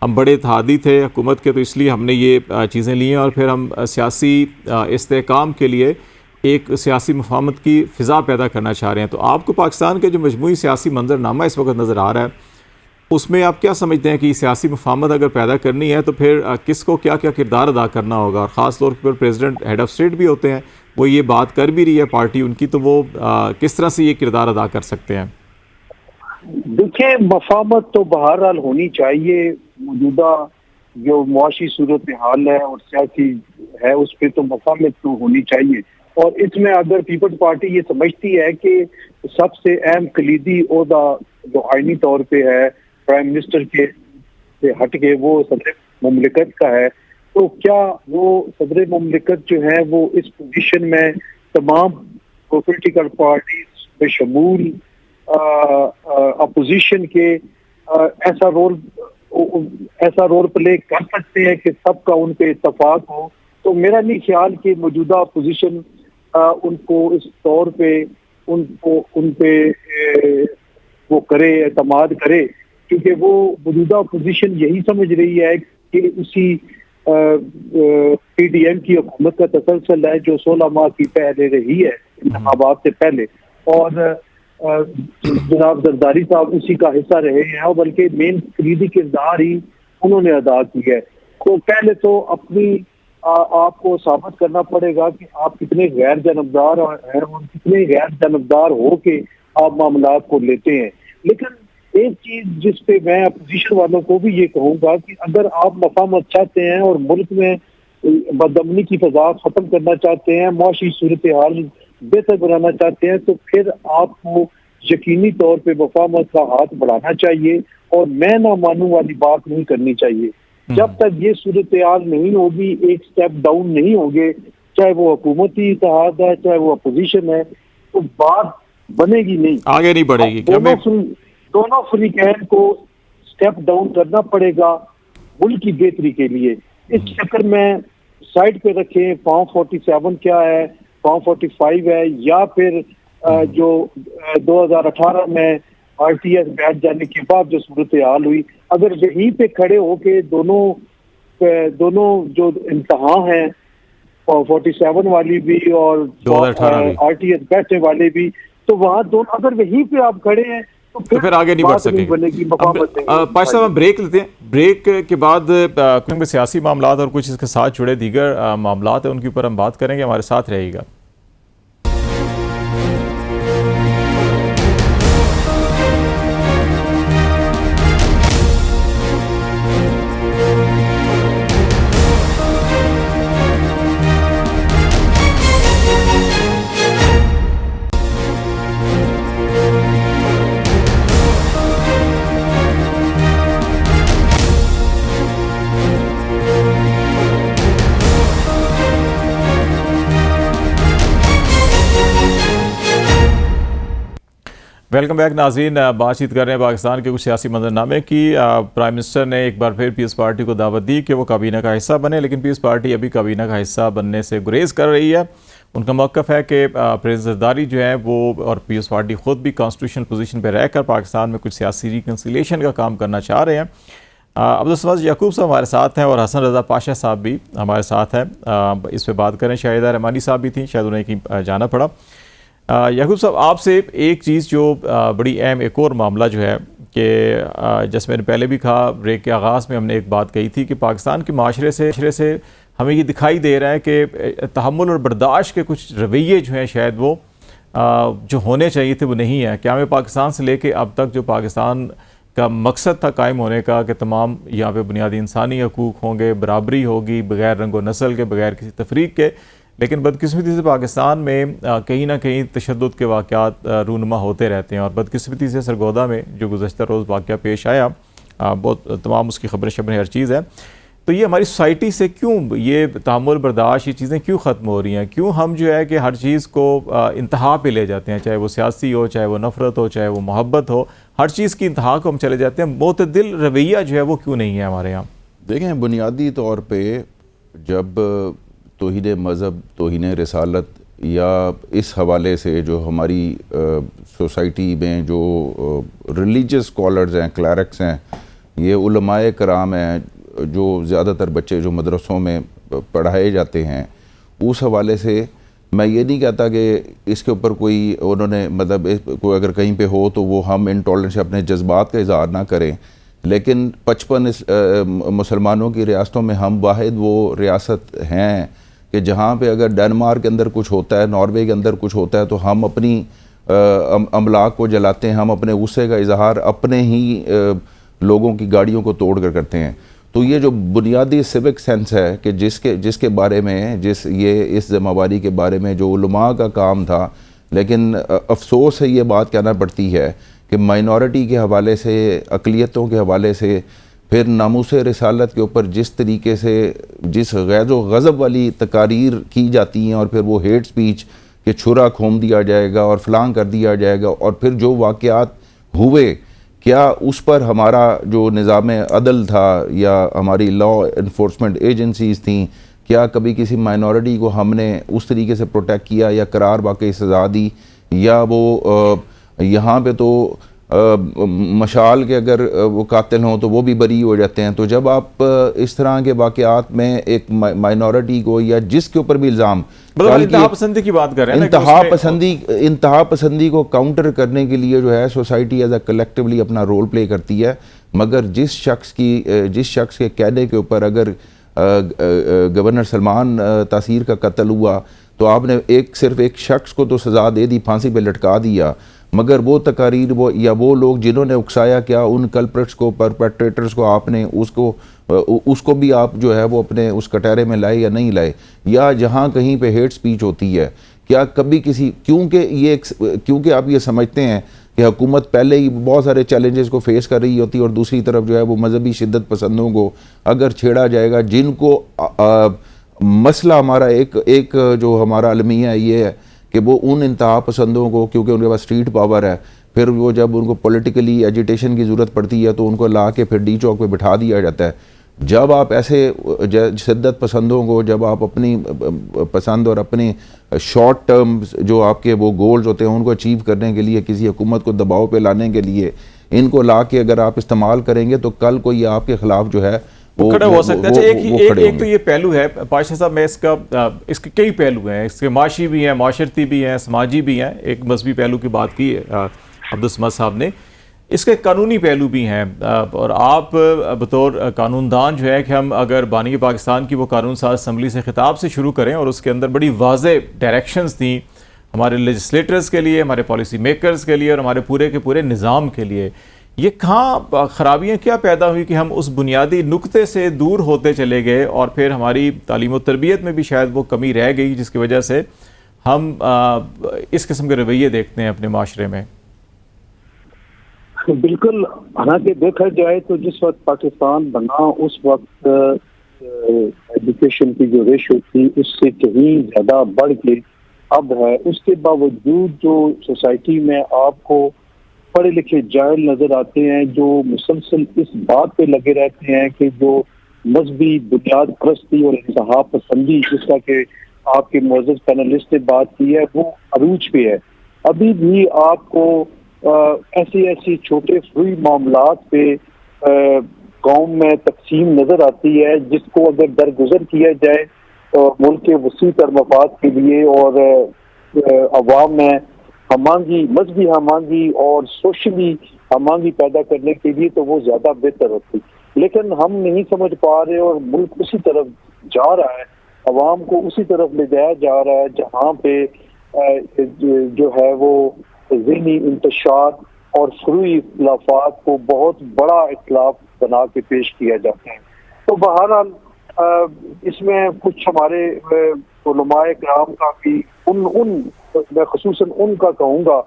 Speaker 1: हम बड़े इत्तेहादी थे हुकूमत के, तो इसलिए हमने ये चीज़ें ली हैं और फिर हम सियासी इस्तेहकाम के लिए एक सियासी मुफाहमत की फ़िज़ा पैदा करना चाह रहे हैं। तो आपको पाकिस्तान के जो मजमूई सियासी मंजरनामा इस वक्त नज़र आ रहा है उसमें आप क्या समझते हैं कि सियासी मुफाहमत अगर पैदा करनी है तो फिर किसको क्या क्या किरदार अदा करना होगा? और ख़ास तौर पर प्रेसिडेंट हेड ऑफ़ स्टेट भी होते हैं, वो ये बात कर भी रही है पार्टी उनकी, तो वो किस तरह से ये किरदार अदा कर सकते हैं?
Speaker 4: देखिए, मुफाहमत तो बहरहाल होनी चाहिए। मौजूदा जो मुआशी सूरत हाल है और सियासी है उस पर तो मुफाहमत तो होनी चाहिए, और इसमें अगर पीपल्स पार्टी ये समझती है कि सबसे अहम कलीदी ओहदा जो आईनी तौर पे है प्राइम मिनिस्टर के से हट के वो सदर मुमलिकत का है, तो क्या वो सदर मुमलिकत जो है वो इस पोजीशन में तमाम पॉलिटिकल पार्टी बशमूल अपोजिशन के ऐसा रोल प्ले कर सकते हैं कि सबका उन पे इत्तेफाक हो? तो मेरा नहीं ख्याल कि मौजूदा अपोजिशन उनको इस तौर पे उन पे वो करे, एतमाद करे, क्योंकि वो मौजूदा अपोजिशन यही समझ रही है कि उसी पीडीएम की हुकूमत का तसलसल है जो 16 माह की पहले रही है इंतखाबात से पहले, और जनाब जरदारी साहब उसी का हिस्सा रहे हैं और बल्कि मेन कलीदी किरदार ही उन्होंने अदा किया है। तो पहले तो अपनी आपको साबित करना पड़ेगा कि आप कितने गैर जानबदार हैं और कितने गैर जानबदार हो के आप मामला को लेते हैं। लेकिन एक चीज जिस पे मैं अपोजिशन वालों को भी ये कहूंगा कि अगर आप मफाहमत चाहते हैं और मुल्क में बदअमनी की फजा खत्म करना चाहते हैं, मुआशी सूरत हाल बेहतर बनाना चाहते हैं, तो फिर आपको यकीनी तौर पे मफाहमत का हाथ बढ़ाना चाहिए और मैं ना मानूं वाली बात नहीं करनी चाहिए। जब तक ये सूरत हाल नहीं होगी, एक स्टेप डाउन नहीं होंगे, चाहे वो हुकूमती इत्तेहाद है चाहे वो अपोजिशन है, तो बात बनेगी नहीं, आगे नहीं बढ़ेगी। दोनों फ्रीकैन को स्टेप डाउन करना पड़ेगा मुल्क की बेहतरी के लिए। इस चक्कर में साइड पे रखें फॉर्म 47 क्या है, फॉर्म 45 है, या फिर जो 2018 में आरटीएस बैठ जाने के बाद जो सूरत हाल हुई, अगर वहीं पे खड़े होके दोनों जो इंतहा हैं 47 वाली भी और आरटीएस बैठने वाले भी, तो वहाँ दोनों अगर वहीं पे आप खड़े हैं तो फिर आगे नहीं बढ़ सकेंगे।
Speaker 1: पाशा साहब ब्रेक लेते हैं, ब्रेक के बाद क्योंकि सियासी मामलात और कुछ इसके साथ जुड़े दीगर मामलात हैं उनके ऊपर हम बात करेंगे, हमारे साथ रहेगा। वेलकम बैक नाज़रीन। बातचीत कर रहे हैं पाकिस्तान के कुछ सियासी मंजरनामे की। प्राइम मिनिस्टर ने एक बार फिर पीपल्स पार्टी को दावत दी कि वो काबीना का हिस्सा बने, लेकिन पीपल्स पार्टी अभी काबीना का हिस्सा बनने से गुरेज कर रही है। उनका मौक़िफ़ है कि प्रेसिडेंट ज़रदारी जो है वो और पीपल्स पार्टी ख़ुद भी कॉन्स्टिट्यूशनल पोजीशन पर रहकर पाकिस्तान में कुछ सियासी रिकन्सिलिएशन का काम करना चाह रहे हैं। अब्दुल समद याकूब साहब हमारे साथ हैं और हसन रज़ा पाशा साहब भी हमारे साथ हैं। इस पर बात करें। शाहिदा रहमानी साहब भी थी, शायद उन्हें जाना पड़ा। याकूब साहब, आपसे एक चीज़ जो बड़ी अहम एक और मामला जो है कि जैसे मैंने पहले भी कहा, ब्रेक के आगाज़ में हमने एक बात कही थी कि पाकिस्तान के माशरे से हमें ये दिखाई दे रहा है कि तहम्मुल और बर्दाश्त के कुछ रवैये जो हैं शायद वो जो होने चाहिए थे वो नहीं है। क्या हमें पाकिस्तान से लेके अब तक जो पाकिस्तान का मकसद था कायम होने का कि तमाम यहाँ पे बुनियादी इंसानी हकूक़ होंगे, बराबरी होगी, बग़ैर रंग व नस्ल के, बग़ैर किसी तफरीक के, लेकिन बदकिस्मती से पाकिस्तान में कहीं ना कहीं तशद्दुद के वाक़यात रूनुमा होते रहते हैं। और बदकिस्मती से सरगोदा में जो गुज़श्ता रोज़ वाक़या पेश आया, बहुत तमाम उसकी ख़बरें शबरें हर चीज़ है। तो ये हमारी सोसाइटी से क्यों ये तहम्मुल बर्दाश्त ये चीज़ें क्यों ख़त्म हो रही हैं? क्यों हम जो है कि हर चीज़ को इंतहा पे ले जाते हैं, चाहे वो सियासी हो, चाहे वो नफ़रत हो, चाहे वो मोहब्बत हो, हर चीज़ की इंतहा को हम चले जाते हैं। मोतदिल रवैया जो है वो क्यों नहीं है हमारे यहाँ?
Speaker 3: देखें, बुनियादी तौर पर जब तौहीद मज़हब, तौहीन रिसालत या इस हवाले से जो हमारी सोसाइटी में जो रिलीजियस स्कॉलर्स हैं, क्लैरिक्स हैं, ये उलमाए कराम हैं, जो ज़्यादातर बच्चे जो मदरसों में पढ़ाए जाते हैं, उस हवाले से मैं ये नहीं कहता कि इसके ऊपर कोई उन्होंने मतलब कोई अगर कहीं पे हो तो वो हम इंटॉलरेंस अपने जज्बात का इज़हार ना करें, लेकिन 55 मुसलमानों की रियासतों में हम वाहिद वो रियासत हैं कि जहाँ पे अगर डेनमार्क के अंदर कुछ होता है, नॉर्वे के अंदर कुछ होता है, तो हम अपनी अमलाक को जलाते हैं, हम अपने गुस्से का इजहार अपने ही लोगों की गाड़ियों को तोड़ कर करते हैं। तो ये जो बुनियादी सिविक सेंस है कि जिसके बारे में इस ज़िम्मेवारी के बारे में जो उलमा का काम था, लेकिन अफसोस से ये बात कहना पड़ती है कि माइनॉरिटी के हवाले से, अक़लियतों के हवाले से, फिर नामूस रिसालत के ऊपर जिस तरीके से जिस गैज़ो गज़ब वाली तकारीर की जाती हैं और फिर वो हेट स्पीच के छुरा खोम दिया जाएगा और फलां कर दिया जाएगा, और फिर जो वाक़यात हुए, क्या उस पर हमारा जो निज़ाम अदल था या हमारी लॉ इन्फोर्समेंट एजेंसीज़ थी, क्या कभी किसी माइनॉरिटी को हमने उस तरीके से प्रोटेक्ट किया या करार वाकई सज़ा दी? या वो यहाँ पे तो मशाल के अगर वो कातिल हों तो वो भी बरी हो जाते हैं। तो जब आप इस तरह के वाक़यात में एक माइनॉरिटी को या जिसके ऊपर भी इल्ज़ाम,
Speaker 1: इंतहा पसंदी की बात कर रहे हैं,
Speaker 3: इंतहा पसंदी को काउंटर करने के लिए जो है सोसाइटी एज अ कलेक्टिवली अपना रोल प्ले करती है, मगर जिस शख्स के कहने के ऊपर अगर गवर्नर सलमान तासीर का कत्ल हुआ तो आपने सिर्फ एक शख्स को तो सज़ा दे दी, फांसी पे लटका दिया, मगर वो तकारीर वो लोग जिन्होंने उकसाया, क्या उन कल्प्रिट्स को, परपेट्रेटर्स को आपने उसको भी आप जो है वो अपने उस कटहरे में लाए या नहीं लाए? या जहाँ कहीं पे हेट स्पीच होती है, क्या कभी क्योंकि आप ये समझते हैं कि हुकूमत पहले ही बहुत सारे चैलेंजेस को फेस कर रही होती है और दूसरी तरफ जो है वो मजहबी शिद्दत पसंदों को अगर छेड़ा जाएगा, जिनको मसला हमारा एक जो हमारा अलमिया ये है कि वो उन इंतहा पसंदों को, क्योंकि उनके पास स्ट्रीट पावर है, फिर वो जब उनको पॉलिटिकली एजिटेशन की ज़रूरत पड़ती है तो उनको ला के फिर डी चौक पे बिठा दिया जाता है। जब आप ऐसे शिद्दत पसंदों को, जब आप अपनी पसंद और अपनी शॉर्ट टर्म जो आपके वो गोल्स होते हैं उनको अचीव करने के लिए, किसी हुकूमत को दबाव पे लाने के लिए इनको ला के अगर आप इस्तेमाल करेंगे तो कल को ये आपके खिलाफ जो है
Speaker 1: वो खड़े हो सकते हैं। अच्छा, एक तो ये पहलू है पाशा साहब, मैं इसके कई पहलू हैं, इसके माशी भी हैं, माशरती भी हैं, समाजी भी हैं। एक मजहबी पहलू की बात की अब्दुल समद साहब ने, इसके कानूनी पहलू भी हैं। और आप बतौर कानूनदान जो है कि हम अगर बानी पाकिस्तान की वो कानून साज असम्बली से खिताब से शुरू करें और उसके अंदर बड़ी वाज़े डायरेक्शंस थी हमारे लेजिस्लेटर्स के लिए, हमारे पॉलिसी मेकर्स के लिए और हमारे पूरे के पूरे निज़ाम के लिए, ये कहाँ ख़राबियाँ क्या पैदा हुई कि हम उस बुनियादी नुक्ते से दूर होते चले गए और फिर हमारी तालीम और तरबियत में भी शायद वो कमी रह गई, जिसकी वजह से हम इस किस्म के रवैये देखते हैं अपने माशरे में?
Speaker 4: बिल्कुल, हालांकि देखा जाए तो जिस वक्त पाकिस्तान बना उस वक्त एजुकेशन की जो रेशो थी उससे कहीं ज़्यादा बढ़ के अब है। उसके बावजूद जो सोसाइटी में आपको पढ़े लिखे जाहिल नजर आते हैं, जो मुसलसल इस बात पे लगे रहते हैं कि जो मजहबी बुनियाद परस्ती और इंतहा पसंदी जिसका कि आपके मुअज़्ज़ज़ पैनलिस्ट ने बात की है वो अरूज पे है। अभी भी आपको ऐसी ऐसी छोटे फ्री मामलात पे कौम में तकसीम नजर आती है, जिसको अगर दरगुजर किया जाए मुल्क के वसी तर मफाद के लिए और अवाम में हमांगी, मजहबी हमांगी और सोशली हमांगी पैदा करने के लिए तो वो ज्यादा बेहतर होती। लेकिन हम नहीं समझ पा रहे और मुल्क उसी तरफ जा रहा है, अवाम को उसी तरफ ले जाया जा रहा है जहाँ पे जो है वो ज़हनी इंतशार और शुरूई इख्तिलाफात को बहुत बड़ा इख्तिलाफ बना के पेश किया जाता है। तो बहरहाल इसमें कुछ हमारे उलमाए किराम का भी मैं खुसूसन उनका कहूँगा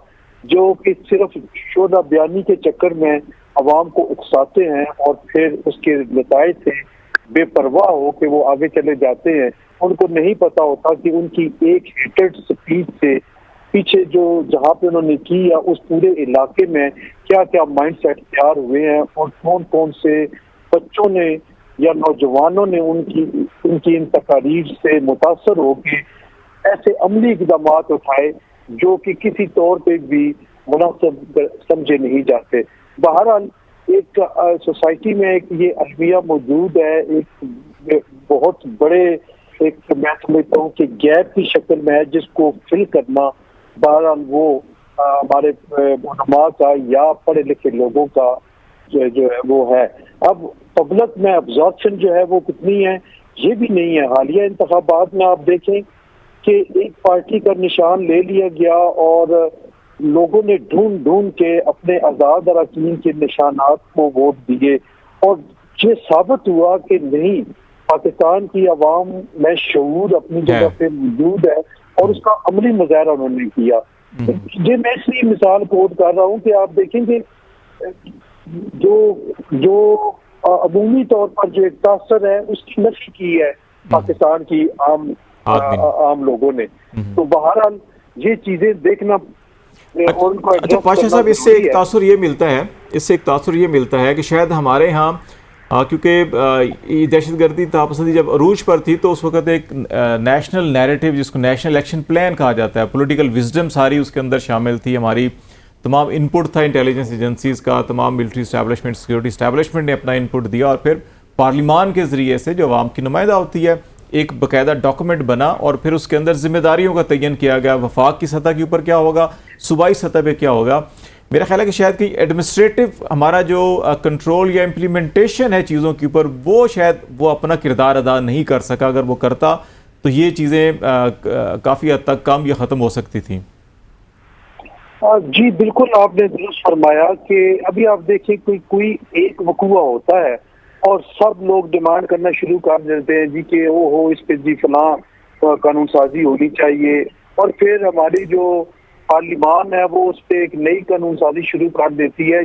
Speaker 4: जो कि सिर्फ शोधा बयानी के चक्कर में अवाम को उकसाते हैं और फिर उसके नताइज से बेपरवाह हो के वो आगे चले जाते हैं। उनको नहीं पता होता कि उनकी एक हेटेड स्पीच से पीछे जो जहाँ पे उन्होंने की या उस पूरे इलाके में क्या क्या माइंडसेट तैयार हुए हैं और कौन कौन से बच्चों ने या नौजवानों ने उनकी इन तकारीर से मुतासर होकर ऐसे अमली इक़दाम उठाए जो कि किसी तौर पे भी मुनासिब समझे नहीं जाते। बहरहाल एक सोसाइटी में एक ये अलमिया मौजूद है, एक बहुत बड़े एक मैं समझता हूँ कि गैप की शक्ल में है जिसको फिल करना बहरहाल वो हमारे उलमा का या पढ़े लिखे लोगों का जो है वो है। अब पब्लिक में अब्जॉर्प्शन जो है वो कितनी है ये भी नहीं है। हालिया इंतखाबात में आप देखें कि एक पार्टी का निशान ले लिया गया और लोगों ने ढूंढ ढूंढ के अपने आजाद अरकान के निशानात को वोट दिए और ये साबित हुआ कि नहीं, पाकिस्तान की आवाम में शऊर अपनी जगह पे मौजूद है और उसका अमली मुजाहरा उन्होंने किया। ये मैं इसलिए मिसाल कोट कर रहा हूँ कि आप देखेंगे जो अमूमी तौर पर जो एक तासर है उसकी नफी की है पाकिस्तान की आम लोगों ने। तो बहरहाल ये चीजें देखना और उनको
Speaker 1: अच्छा पाशा साहब, इससे एक तासुर ये मिलता है कि शायद हमारे यहाँ क्योंकि दहशतगर्दी तापसंदी जब अरूज पर थी तो उस वक्त एक नेशनल नैरेटिव जिसको नेशनल एक्शन प्लान कहा जाता है, पॉलिटिकल विजडम सारी उसके अंदर शामिल थी, हमारी तमाम इनपुट था इंटेलिजेंस एजेंसीज का, तमाम मिलिट्री इस्टेब्लिशमेंट, सिक्योरिटी इस्टेब्लिशमेंट ने अपना इनपुट दिया और फिर पार्लिमान के ज़रिए से जो आवाम की नुमाइंदा होती है एक बाकायदा डॉक्यूमेंट बना और फिर उसके अंदर जिम्मेदारियों का तयन किया गया, वफाक की सतह के ऊपर क्या होगा, सूबाई सतह पे क्या होगा। मेरा ख्याल है कि शायद कि एडमिनिस्ट्रेटिव हमारा जो कंट्रोल या इम्प्लीमेंटेशन है चीज़ों के ऊपर वो शायद वो अपना किरदार अदा नहीं कर सका। अगर वो करता तो ये चीज़ें काफ़ी हद तक कम या ख़त्म हो सकती थी।
Speaker 4: जी बिल्कुल, आपने दुरुस्त फरमाया कि अभी आप देखिए कोई एक वकूआ होता है और सब लोग डिमांड करना शुरू कर देते हैं जी कि वो हो इस पे जी फलां कानून साजी होनी चाहिए और फिर हमारी जो पार्लिमान है वो उस पे एक नई कानून साजी शुरू कर देती है।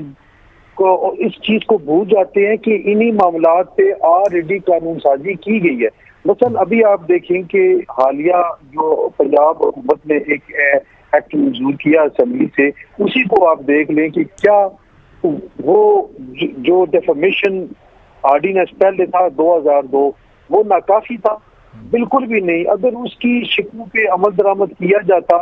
Speaker 4: इस चीज को भूल जाते हैं कि इन्हीं मामलात पे ऑलरेडी कानून साजी की गई है। मसलन अभी आप देखें कि हालिया जो पंजाब हुकूमत ने एक एक्ट मंजूर किया असेंबली से, उसी को आप देख लें कि क्या वो जो डेफमेशन ऑर्डिनेंस पहले था 2002 वो नाकाफी था? बिल्कुल भी नहीं। अगर उसकी शिकवों पे अमल दरामद किया जाता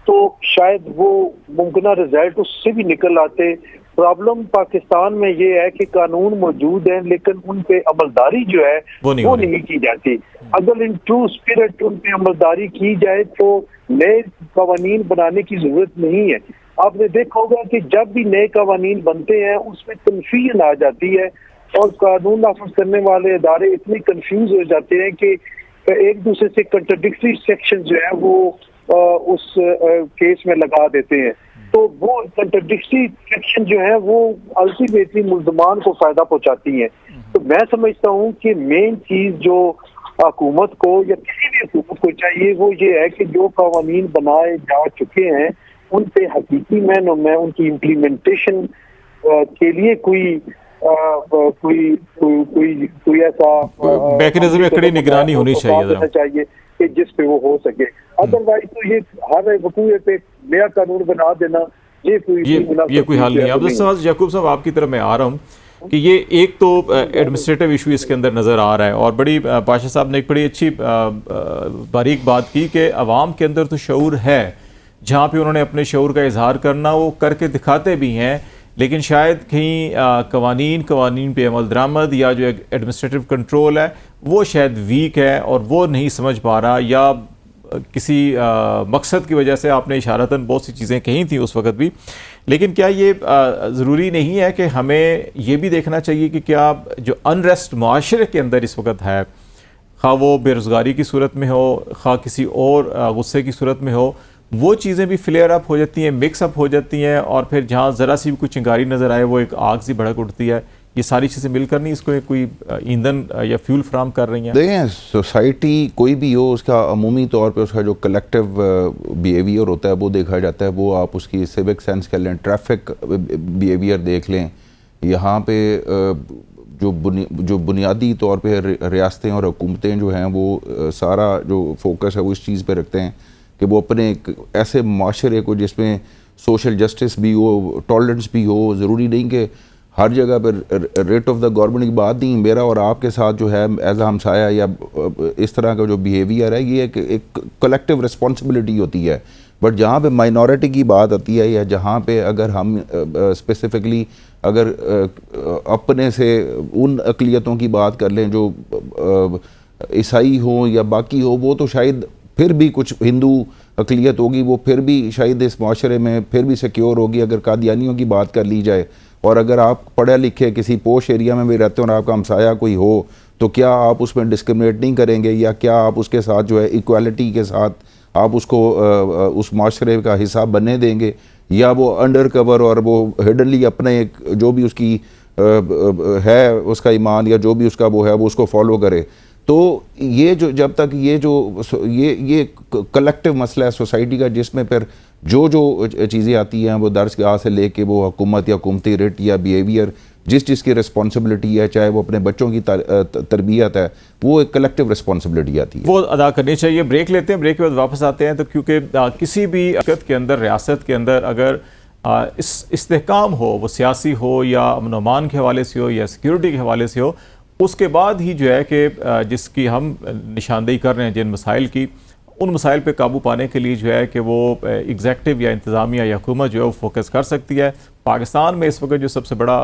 Speaker 4: तो शायद वो मुमकिन रिजल्ट उससे भी निकल आते। प्रॉब्लम पाकिस्तान में ये है कि कानून मौजूद हैं लेकिन उन पे अमलदारी जो है वो नहीं की जाती। अगर इन ट्रू स्पिरिट उन पे अमलदारी की जाए तो नए कवानीन बनाने की जरूरत नहीं है। आपने देखा होगा कि जब भी नए कवानीन बनते हैं उसमें कन्फ्यूजन आ जाती है और कानून नाफिज करने वाले इदारे इतने कंफ्यूज हो जाते हैं कि एक दूसरे से कंट्राडिक्टरी सेक्शन जो है वो उस केस में लगा देते हैं। तो वो कंट्राडिक्टरी सेक्शन जो है वो अल्टीमेटली मुल्ज़मान को फायदा पहुंचाती है। तो मैं समझता हूँ कि मेन चीज जो हुकूमत को या किसी भी हुकूमत को चाहिए वो ये है कि जो कवानीन बनाए जा चुके हैं उन पे हकीकी मायनों में उनकी इम्प्लीमेंटेशन के लिए कोई ऐसा
Speaker 1: मैकेनिज्म, कड़ी निगरानी होनी चाहिए
Speaker 4: कि जिस पे वो हो सके। अदरवाइज तो ये हर वकूए पे नया कानून बना देना ये कोई
Speaker 1: हल नहीं है। अब दोस्तों याकूब साहब आपकी तरफ मैं आ रहा हूँ कि ये एक तो एडमिनिस्ट्रेटिव इशू इसके अंदर नज़र आ रहा है, और बड़ी पाशा साहब ने एक बड़ी अच्छी बारीक बात की कि अवाम के अंदर तो शऊर है, जहाँ पे उन्होंने अपने शऊर का इजहार करना वो करके दिखाते भी हैं, लेकिन शायद कहीं कवानीन पे अमल दरामद या जो एडमिनिस्ट्रेटिव कंट्रोल है वो शायद वीक है और वो नहीं समझ पा रहा, या किसी मकसद की वजह से आपने इशारतन बहुत सी चीज़ें कही थी उस वक्त भी। लेकिन क्या ये ज़रूरी नहीं है कि हमें ये भी देखना चाहिए कि क्या जो अनरेस्ट माशरे के अंदर इस वक्त है, खा वो बेरोज़गारी की सूरत में हो, खा किसी और गुस्से की सूरत में हो, वो चीज़ें भी फ्लेयर अप हो जाती हैं, मिक्सअप हो जाती हैं, और फिर जहाँ ज़रा सी भी कुछ चिंगारी नज़र आए वो एक आग सी भड़क उठती है। ये सारी चीज़ें मिलकर नहीं इसको कोई ईंधन या फ्यूल फ्राहम कर रही हैं।
Speaker 3: देखें, सोसाइटी कोई भी हो, उसका अमूमी तौर पे उसका जो कलेक्टिव बिहेवियर होता है वो देखा जाता है। वो आप उसकी सिविक सेंस कर लें, ट्रैफिक बिहेवियर देख लें, यहाँ पे जो बुनियादी तौर पे रियासतें और हुकूमतें जो हैं वो सारा जो फोकस है वो इस चीज़ पे रखते हैं कि वो अपने एक ऐसे माशरे को जिसमें सोशल जस्टिस भी हो, टॉलरेंस भी हो। ज़रूरी नहीं कि हर जगह पर रेट ऑफ द गवर्नमेंट की बात नहीं, मेरा और आपके साथ जो है एज अ हमसाया या इस तरह का जो बिहेवियर है ये एक कलेक्टिव रिस्पॉन्सिबिलिटी होती है। बट जहाँ पे माइनॉरिटी की बात आती है, या जहाँ पे अगर हम स्पेसिफिकली अगर अपने से उन अक़लियतों की बात कर लें जो ईसाई हो या बाकी हो, वो तो शायद फिर भी कुछ हिंदू अक़लियत होगी, वो फिर भी शायद इस माशरे में फिर भी सिक्योर होगी। अगर कादियानियों की बात कर ली जाए, और अगर आप पढ़े लिखे किसी पोश एरिया में भी रहते हो और आपका हमसाया कोई हो, तो क्या आप उसमें डिस्क्रिमिनेट नहीं करेंगे, या क्या आप उसके साथ जो है इक्वालिटी के साथ आप उसको उस माशरे का हिस्सा बनने देंगे, या वो अंडर कवर और वो हिडनली अपने एक जो भी उसकी है उसका ईमान या जो भी उसका वो है वो उसको फॉलो करे। तो ये जो जब तक ये कलेक्टिव मसला है सोसाइटी का, जिसमें फिर जो चीज़ें आती हैं वो दरसगाह से लेके वो हुकूमत या हुकूमती रेट या बिहेवियर जिसकी रिस्पॉन्सिबिलिटी है, चाहे वो अपने बच्चों की तरबियत है, वो एक कलेक्टिव रिस्पॉन्सिबिलिटी आती है,
Speaker 1: वो अदा करनी चाहिए। ब्रेक लेते हैं, ब्रेक के बाद वापस आते हैं। तो क्योंकि किसी भी के अंदर, रियासत के अंदर अगर इस्तेहकाम हो, वो सियासी हो या अमन अमान के हवाले से हो या सिक्योरिटी के हवाले से हो, उसके बाद ही जो है कि जिसकी हम निशानदेही कर रहे हैं जिन मसाइल की, उन मसाइल पे काबू पाने के लिए जो है कि वो एग्जेक्टिव या इंतज़ामिया या हुकूमत जो है वो फोकस कर सकती है। पाकिस्तान में इस वक्त जो सबसे बड़ा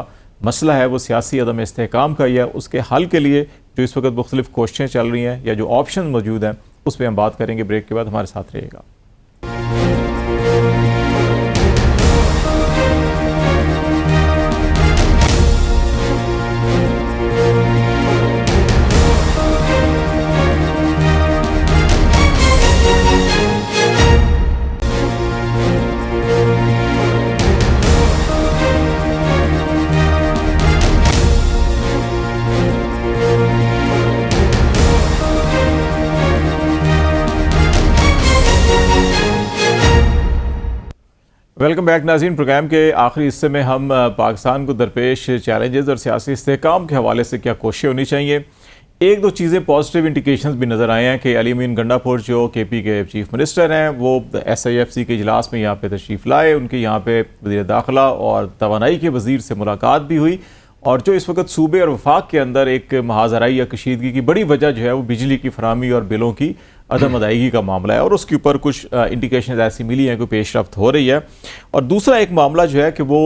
Speaker 1: मसला है वो सियासी अदम इस्तेहकाम का ही है। उसके हल के लिए जो इस वक्त मुख्तलिफ कोशिशें चल रही हैं या जो ऑप्शन मौजूद हैं उस पर हम बात करेंगे। ब्रेक के बाद हमारे साथ रहेगा। वेलकम बैक नाज़रीन। प्रोग्राम के आखिरी हिस्से में हम पाकिस्तान को दरपेश चैलेंजेस और सियासी इस्तेहकाम के हवाले से क्या कोशिशें होनी चाहिए, एक दो चीज़ें पॉजिटिव इंडिकेशंस भी नज़र आए हैं कि अली अमीन गंडापुर जो KP के चीफ मिनिस्टर हैं वो SIFC के इजलास में यहाँ पे तशरीफ़ लाए। उनके यहाँ पे वज़ीर दाखिला और तवानाई के वज़ीर से मुलाकात भी हुई, और जो इस वक्त सूबे और वफाक के अंदर एक महाजराई या कशीदगी की बड़ी वजह जो है वो बिजली की फराहमी और बिलों की अदम अदायगी का मामला है, और उसके ऊपर कुछ इंडिकेशन ऐसी मिली हैं कि पेशरफ्त हो रही है। और दूसरा एक मामला जो है कि वो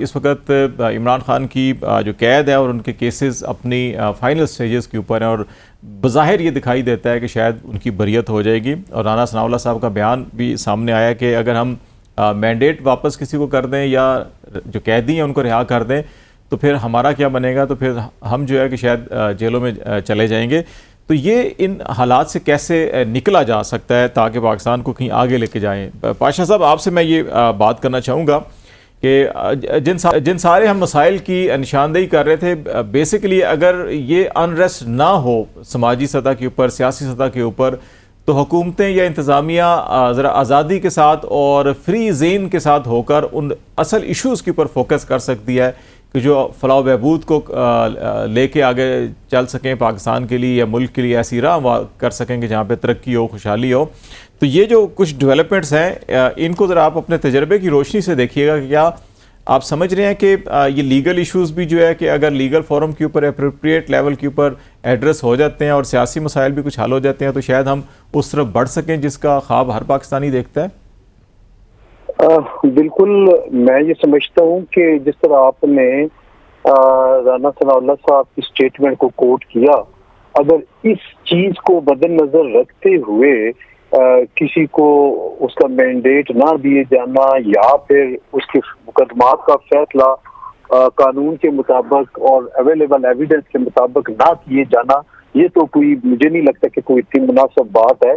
Speaker 1: इस वक्त इमरान खान की जो कैद है और उनके केसेस अपनी फाइनल स्टेजेस के ऊपर हैं, और बज़ाहिर ये दिखाई देता है कि शायद उनकी बरियत हो जाएगी। और राना सनाउल्लाह साहब का बयान भी सामने आया कि अगर हम मैंडेट वापस किसी को कर दें या जो कैदी हैं उनको रिहा कर दें तो फिर हमारा क्या बनेगा, तो फिर हम जो है कि शायद जेलों में चले जाएंगे। तो ये इन हालात से कैसे निकला जा सकता है ताकि पाकिस्तान को कहीं आगे लेके जाएं। पाशा साहब, आपसे मैं ये बात करना चाहूँगा कि जिन सारे हम मसाइल की निशानदेही कर रहे थे, बेसिकली अगर ये अनरेस्ट ना हो समाजी सतह के ऊपर, सियासी सतह के ऊपर, तो हुकूमतें या इंतज़ामिया ज़रा आज़ादी के साथ और फ्री जेन के साथ होकर उन असल इश्यूज़ के ऊपर फोकस कर सकती है, कि जो फलाह बहबूद को लेके आगे चल सकें पाकिस्तान के लिए या मुल्क के लिए, ऐसी राह कर सकें कि जहाँ पे तरक्की हो, खुशहाली हो। तो ये जो कुछ डेवलपमेंट्स हैं इनको ज़रा आप अपने तजर्बे की रोशनी से देखिएगा कि क्या आप समझ रहे हैं कि ये लीगल इश्यूज़ भी जो है कि अगर लीगल फोरम के ऊपर अप्रोप्रिएट लेवल के ऊपर एड्रेस हो जाते हैं और सियासी मसाइल भी कुछ हल हो जाते हैं तो शायद हम उस तरफ बढ़ सकें जिसका ख्वाब हर पाकिस्तानी देखता है।
Speaker 4: बिल्कुल, मैं ये समझता हूँ कि जिस तरह आपने राना सनाउल्लाह साहब की स्टेटमेंट को कोट किया, अगर इस चीज को मद्देनजर रखते हुए किसी को उसका मैंडेट ना दिए जाना या फिर उसके मुकदमात का फैसला कानून के मुताबिक और अवेलेबल एविडेंस के मुताबिक ना किए जाना, ये तो कोई, मुझे नहीं लगता कि कोई इतनी मुनासिब बात है।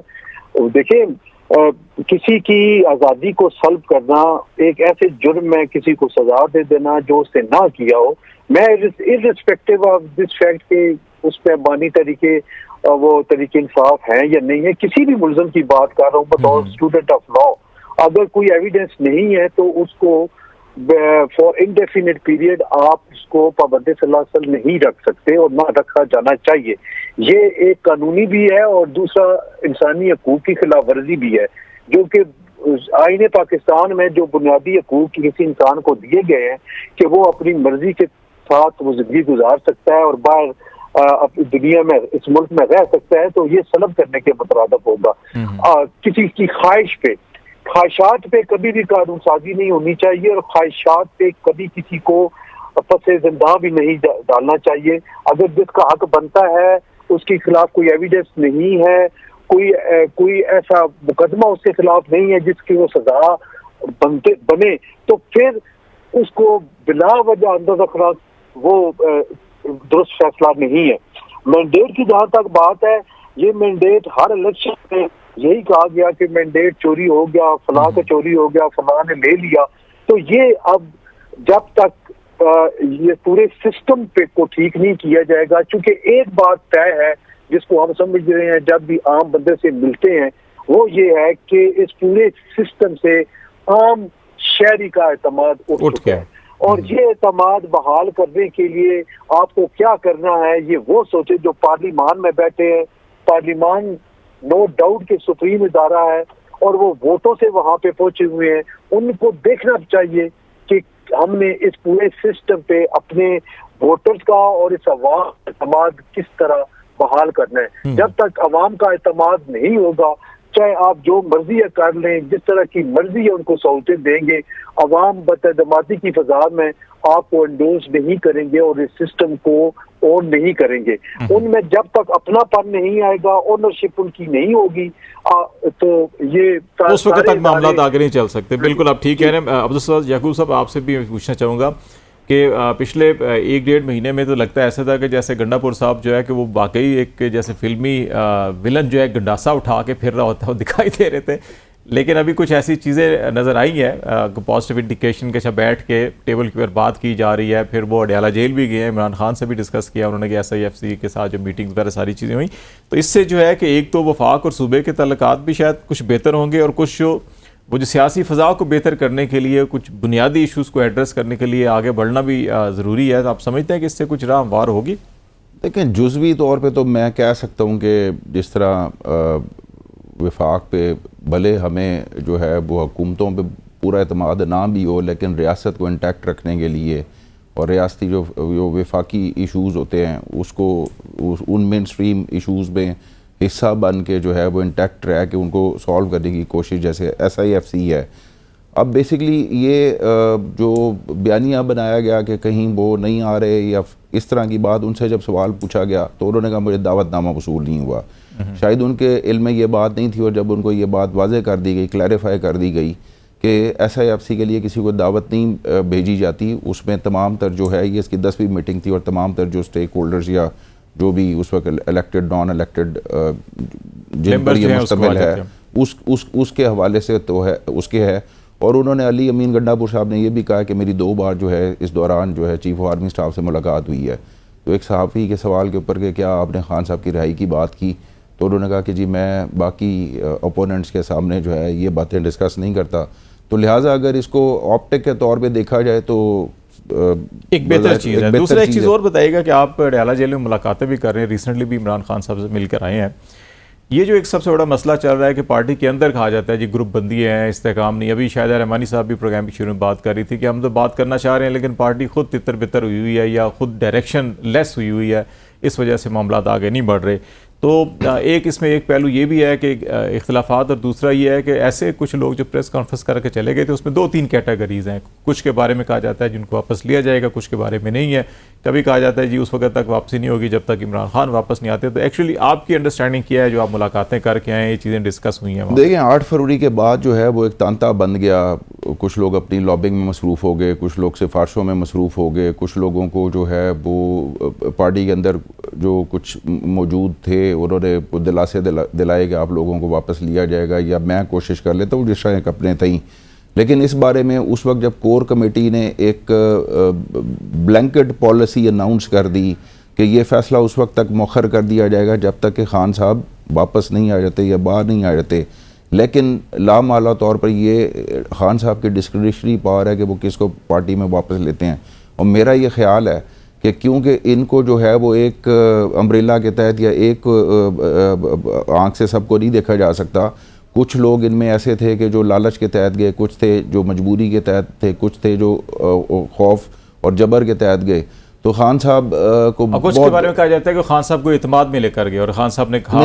Speaker 4: देखिए, किसी की आज़ादी को सल्ब करना एक ऐसे जुर्म में किसी को सजा दे देना जो उसने ना किया हो। मैं इर्रिस्पेक्टिव ऑफ दिस फैक्ट के उस पे बानी तरीके वो तरीके इंसाफ है या नहीं है, किसी भी मुल्ज़िम की बात कर रहा हूँ बतौर स्टूडेंट ऑफ लॉ। अगर कोई एविडेंस नहीं है तो उसको फॉर इनडेफिनिट पीरियड आप उसको पाबंदी सलासल नहीं रख सकते और ना रखा जाना चाहिए। ये एक कानूनी भी है और दूसरा इंसानी हकूक की खिलाफ वर्जी भी है, जो कि आईने पाकिस्तान में जो बुनियादी हकूक किसी इंसान को दिए गए हैं कि वो अपनी मर्जी के साथ वो जिंदगी गुजार सकता है और बाहर अपनी दुनिया में, इस मुल्क में रह सकता है, तो ये सलब करने के मुतरादिफ होगा। किसी की ख्वाहिशात पे कभी भी कानून साजी नहीं होनी चाहिए और ख्वाहिशात पे कभी किसी को फंसे जिंदा भी नहीं डालना चाहिए। अगर जिसका हक बनता है उसके खिलाफ कोई एविडेंस नहीं है, कोई ऐसा मुकदमा उसके खिलाफ नहीं है जिसकी वो सजा बने, तो फिर उसको बिला वजह अंदर रखना वो दुरुस्त फैसला नहीं है। मैंडेट की जहां तक बात है, ये मैंडेट हर इलेक्शन में यही कहा गया कि मैंडेट चोरी हो गया, फलां का चोरी हो गया, फलां ने ले लिया। तो ये अब जब तक ये पूरे सिस्टम पे को ठीक नहीं किया जाएगा, क्योंकि एक बात तय है जिसको हम समझ रहे हैं जब भी आम बंदे से मिलते हैं, वो ये है कि इस पूरे सिस्टम से आम शहरी का एतमाद उठ चुका है और ये एतमाद बहाल करने के लिए आपको क्या करना है ये वो सोचे जो पार्लिमान में बैठे हैं। पार्लिमान नो डाउट के सुप्रीम इदारा है और वो वोटों से वहां पे पहुंचे हुए हैं। उनको देखना चाहिए कि हमने इस पूरे सिस्टम पे अपने वोटर्स का और इस अवाम का एतमाद किस तरह बहाल करना है। जब तक अवाम का एतमाद नहीं होगा, चाहे आप जो मर्जी है कर लें, जिस तरह की मर्जी है उनको सहूलतें देंगे, अवाम बतदमाती की फजा में आपको एंडोर्स नहीं करेंगे और इस सिस्टम को ओन नहीं करेंगे। उनमें जब तक अपनापन नहीं आएगा, ओनरशिप उनकी नहीं होगी, तो ये
Speaker 1: उस वक्त तक मामला आगे नहीं चल सकते। बिल्कुल आप ठीक कह रहे हैं। अब्दुल याकूब साहब, आपसे भी पूछना चाहूँगा कि पिछले 1-1.5 महीने में तो लगता है ऐसा था कि जैसे गंडापुर साहब जो है कि वो वाकई एक जैसे फिल्मी विलन जो है गंडासा उठा के फिर रहा होता है वो दिखाई दे रहे थे, लेकिन अभी कुछ ऐसी चीज़ें नज़र आई हैं पॉजिटिव इंडिकेशन के साथ बैठ के टेबल के ऊपर बात की जा रही है। फिर वो अडयाला जेल भी गए, इमरान खान से भी डिस्कस किया उन्होंने कि SIFC के साथ जो मीटिंग्स वगैरह सारी चीज़ें हुई, तो इससे जो है कि एक तो वफाक और सूबे के तल्लुकात भी शायद कुछ बेहतर होंगे और कुछ वो जो सियासी फ़ज़ा को बेहतर करने के लिए, कुछ बुनियादी इशूज़ को एड्रेस करने के लिए आगे बढ़ना भी ज़रूरी है। तो आप समझते हैं कि इससे कुछ राह हमवार होगी?
Speaker 3: देखिए, जुज़वी तौर पे तो मैं कह सकता हूँ कि जिस तरह वफाक पे भले हमें जो है वो हुकूमतों पे पूरा एतमाद ना भी हो, लेकिन रियासत को इंटैक्ट रखने के लिए और रियासती जो वफाकी इशूज़ होते हैं उसको उन मेन स्ट्रीम इशूज़ में हिस्सा बन के जो है वो इंटैक्ट रह के उनको सॉल्व करने की कोशिश, जैसे SIFC है। अब बेसिकली ये जो बयानिया बनाया गया कि कहीं वो नहीं आ रहे या इस तरह की बात, उनसे जब सवाल पूछा गया तो उन्होंने कहा मुझे दावतनामा वसूल नहीं हुआ। शायद उनके इल्म में ये बात नहीं थी और जब उनको ये बात वाज़े कर दी गई, क्लैरिफाई कर दी गई कि SIFC के लिए किसी को दावत नहीं भेजी जाती, उसमें तमाम तर जो है ये इसकी 10वीं मीटिंग थी और तमाम तर जो स्टेक होल्डर्स या जो भी उस वक्त इलेक्टेड नॉन इलेक्टेड जिन पर ये मुश्तमिल है उसके हवाले से तो है, उसके है। और उन्होंने अली अमीन गंडापुर साहब ने ये भी कहा कि मेरी 2 बार जो है इस दौरान जो है चीफ ऑफ आर्मी स्टाफ से मुलाकात हुई है। तो एक सहाफ़ी के सवाल के ऊपर कि क्या आपने खान साहब की रिहाई की बात की, तो उन्होंने कहा कि जी मैं बाकी ओपोनेंट्स के सामने जो है ये बातें डिस्कस नहीं करता। तो लिहाजा अगर इसको ऑप्टिक के तौर पे देखा जाए तो
Speaker 1: एक बेहतर चीज़ है। दूसरा एक चीज़ और बताइएगा कि आप डयाला जेल में मुलाकातें भी कर रहे हैं, रिसेंटली भी इमरान खान साहब से मिलकर आए हैं। ये जो एक सबसे बड़ा मसला चल रहा है कि पार्टी के अंदर कहा जाता है जी ग्रुप बंदी है, इस्तेकाम नहीं। अभी शायद रहमानी साहब भी प्रोग्राम की शुरू में बात कर रही थी कि हम तो बात करना चाह रहे हैं लेकिन पार्टी खुद तितर बितर हुई हुई है या खुद डायरेक्शन लेस हुई हुई है, इस वजह से मामला आगे नहीं बढ़ रहे। तो एक इसमें एक पहलू ये भी है कि इख्तलाफात, और दूसरा ये है कि ऐसे कुछ लोग जो प्रेस कॉन्फ्रेंस करके चले गए थे उसमें 2-3 कैटेगरीज हैं। कुछ के बारे में कहा जाता है जिनको वापस लिया जाएगा, कुछ के बारे में नहीं है। कभी कहा जाता है जी उस वक्त तक वापसी नहीं होगी जब तक इमरान खान वापस नहीं आते। तो एक्चुअली आपकी अंडरस्टैंडिंग क्या है जो आप मुलाकातें करके आए, ये चीज़ें डिस्कस हुई हैं?
Speaker 3: देखिए 8 फरवरी के बाद जो है वो एक तांता बन गया। कुछ लोग अपनी लॉबिंग में मसरूफ़ हो गए, कुछ लोग सिफारशों में मसरूफ़ हो गए, कुछ लोगों को जो है वो पार्टी के अंदर जो कुछ मौजूद थे उन्होंने दिलासे दिलाए कि आप लोगों को वापस लिया जाएगा या मैं कोशिश कर लेता हूँ जिस तरह अपने तई। लेकिन इस बारे में उस वक्त जब कोर कमेटी ने एक ब्लैंकेट पॉलिसी अनाउंस कर दी कि ये फ़ैसला उस वक्त तक मौखर कर दिया जाएगा जब तक कि खान साहब वापस नहीं आ जाते या बाहर नहीं आ जाते। लेकिन लामाला तौर पर ये खान साहब की डिस्क्रिशनरी पावर है कि वो किसको पार्टी में वापस लेते हैं। और मेरा ये ख्याल है कि क्योंकि इनको जो है वो एक अम्ब्रेला के तहत या एक आंख से सबको नहीं देखा जा सकता। कुछ लोग इनमें ऐसे थे कि जो लालच के तहत गए, कुछ थे जो मजबूरी के तहत थे, कुछ थे जो खौफ और जबर के तहत गए। तो खान साहब को
Speaker 1: कुछ के बारे में कहा जाता है कि खान साहब को इत्मीनान में लेकर गए और खान साहब ने कहा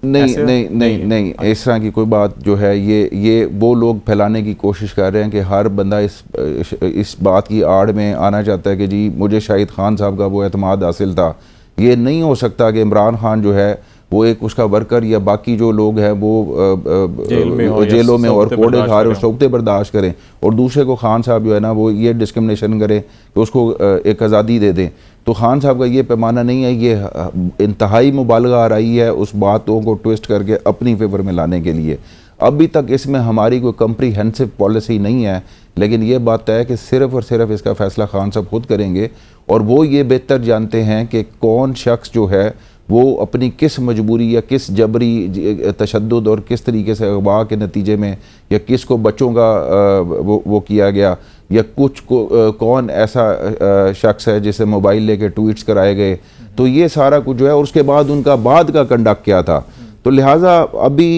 Speaker 3: नहीं, इस तरह की कोई बात जो है ये वो लोग फैलाने की कोशिश कर रहे हैं कि हर बंदा इस बात की आड़ में आना चाहता है कि जी मुझे शाहिद खान साहब का वो एतमाद हासिल था। ये नहीं हो सकता कि इमरान खान जो है वो एक उसका वर्कर या बाकी जो लोग हैं वो जेलों में और कोड़े खा रहे, शौकते बर्दाश्त करें, और दूसरे को खान साहब जो है ना वो ये डिस्क्रिमिनेशन करें कि उसको एक आज़ादी दे दें। तो खान साहब का ये पैमाना नहीं है, ये इंतहाई मुबालगा आ रही है उस बातों को ट्विस्ट करके अपनी फेवर में लाने के लिए। अभी तक इसमें हमारी कोई कम्प्रीहेंसिव पॉलिसी नहीं है, लेकिन ये बात है कि सिर्फ़ और सिर्फ इसका फ़ैसला खान साहब खुद करेंगे और वो ये बेहतर जानते हैं कि कौन शख्स जो है वो अपनी किस मजबूरी या किस जबरी तशद्दुद और किस तरीके से अगवा के नतीजे में या किस को बच्चों का वो किया गया या कुछ को कौन ऐसा शख्स है जिसे मोबाइल लेके ट्वीट्स कराए गए। तो ये सारा कुछ जो है और उसके बाद उनका बाद का कंडक्ट क्या था। तो लिहाजा अभी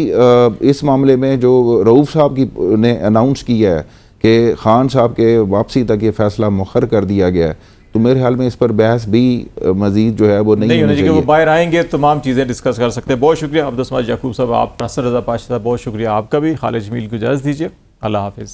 Speaker 3: इस मामले में जो रऊफ़ साहब की ने अनाउंस किया है कि खान साहब के वापसी तक ये फ़ैसला मुखर कर दिया गया है, तो मेरे ख्याल में इस पर बहस भी मजीद जो है वो नहीं होनी चाहिए।
Speaker 1: वो बाहर आएंगे तमाम चीज़ें डिस्कस कर सकते हैं। बहुत शुक्रिया अब्दुल समाद याकूब साहब, आप नासिर रज़ा पाशा साहब बहुत शुक्रिया आपका भी। खालिद जमील को इजाज़त दीजिए, अल्लाह हाफिज़।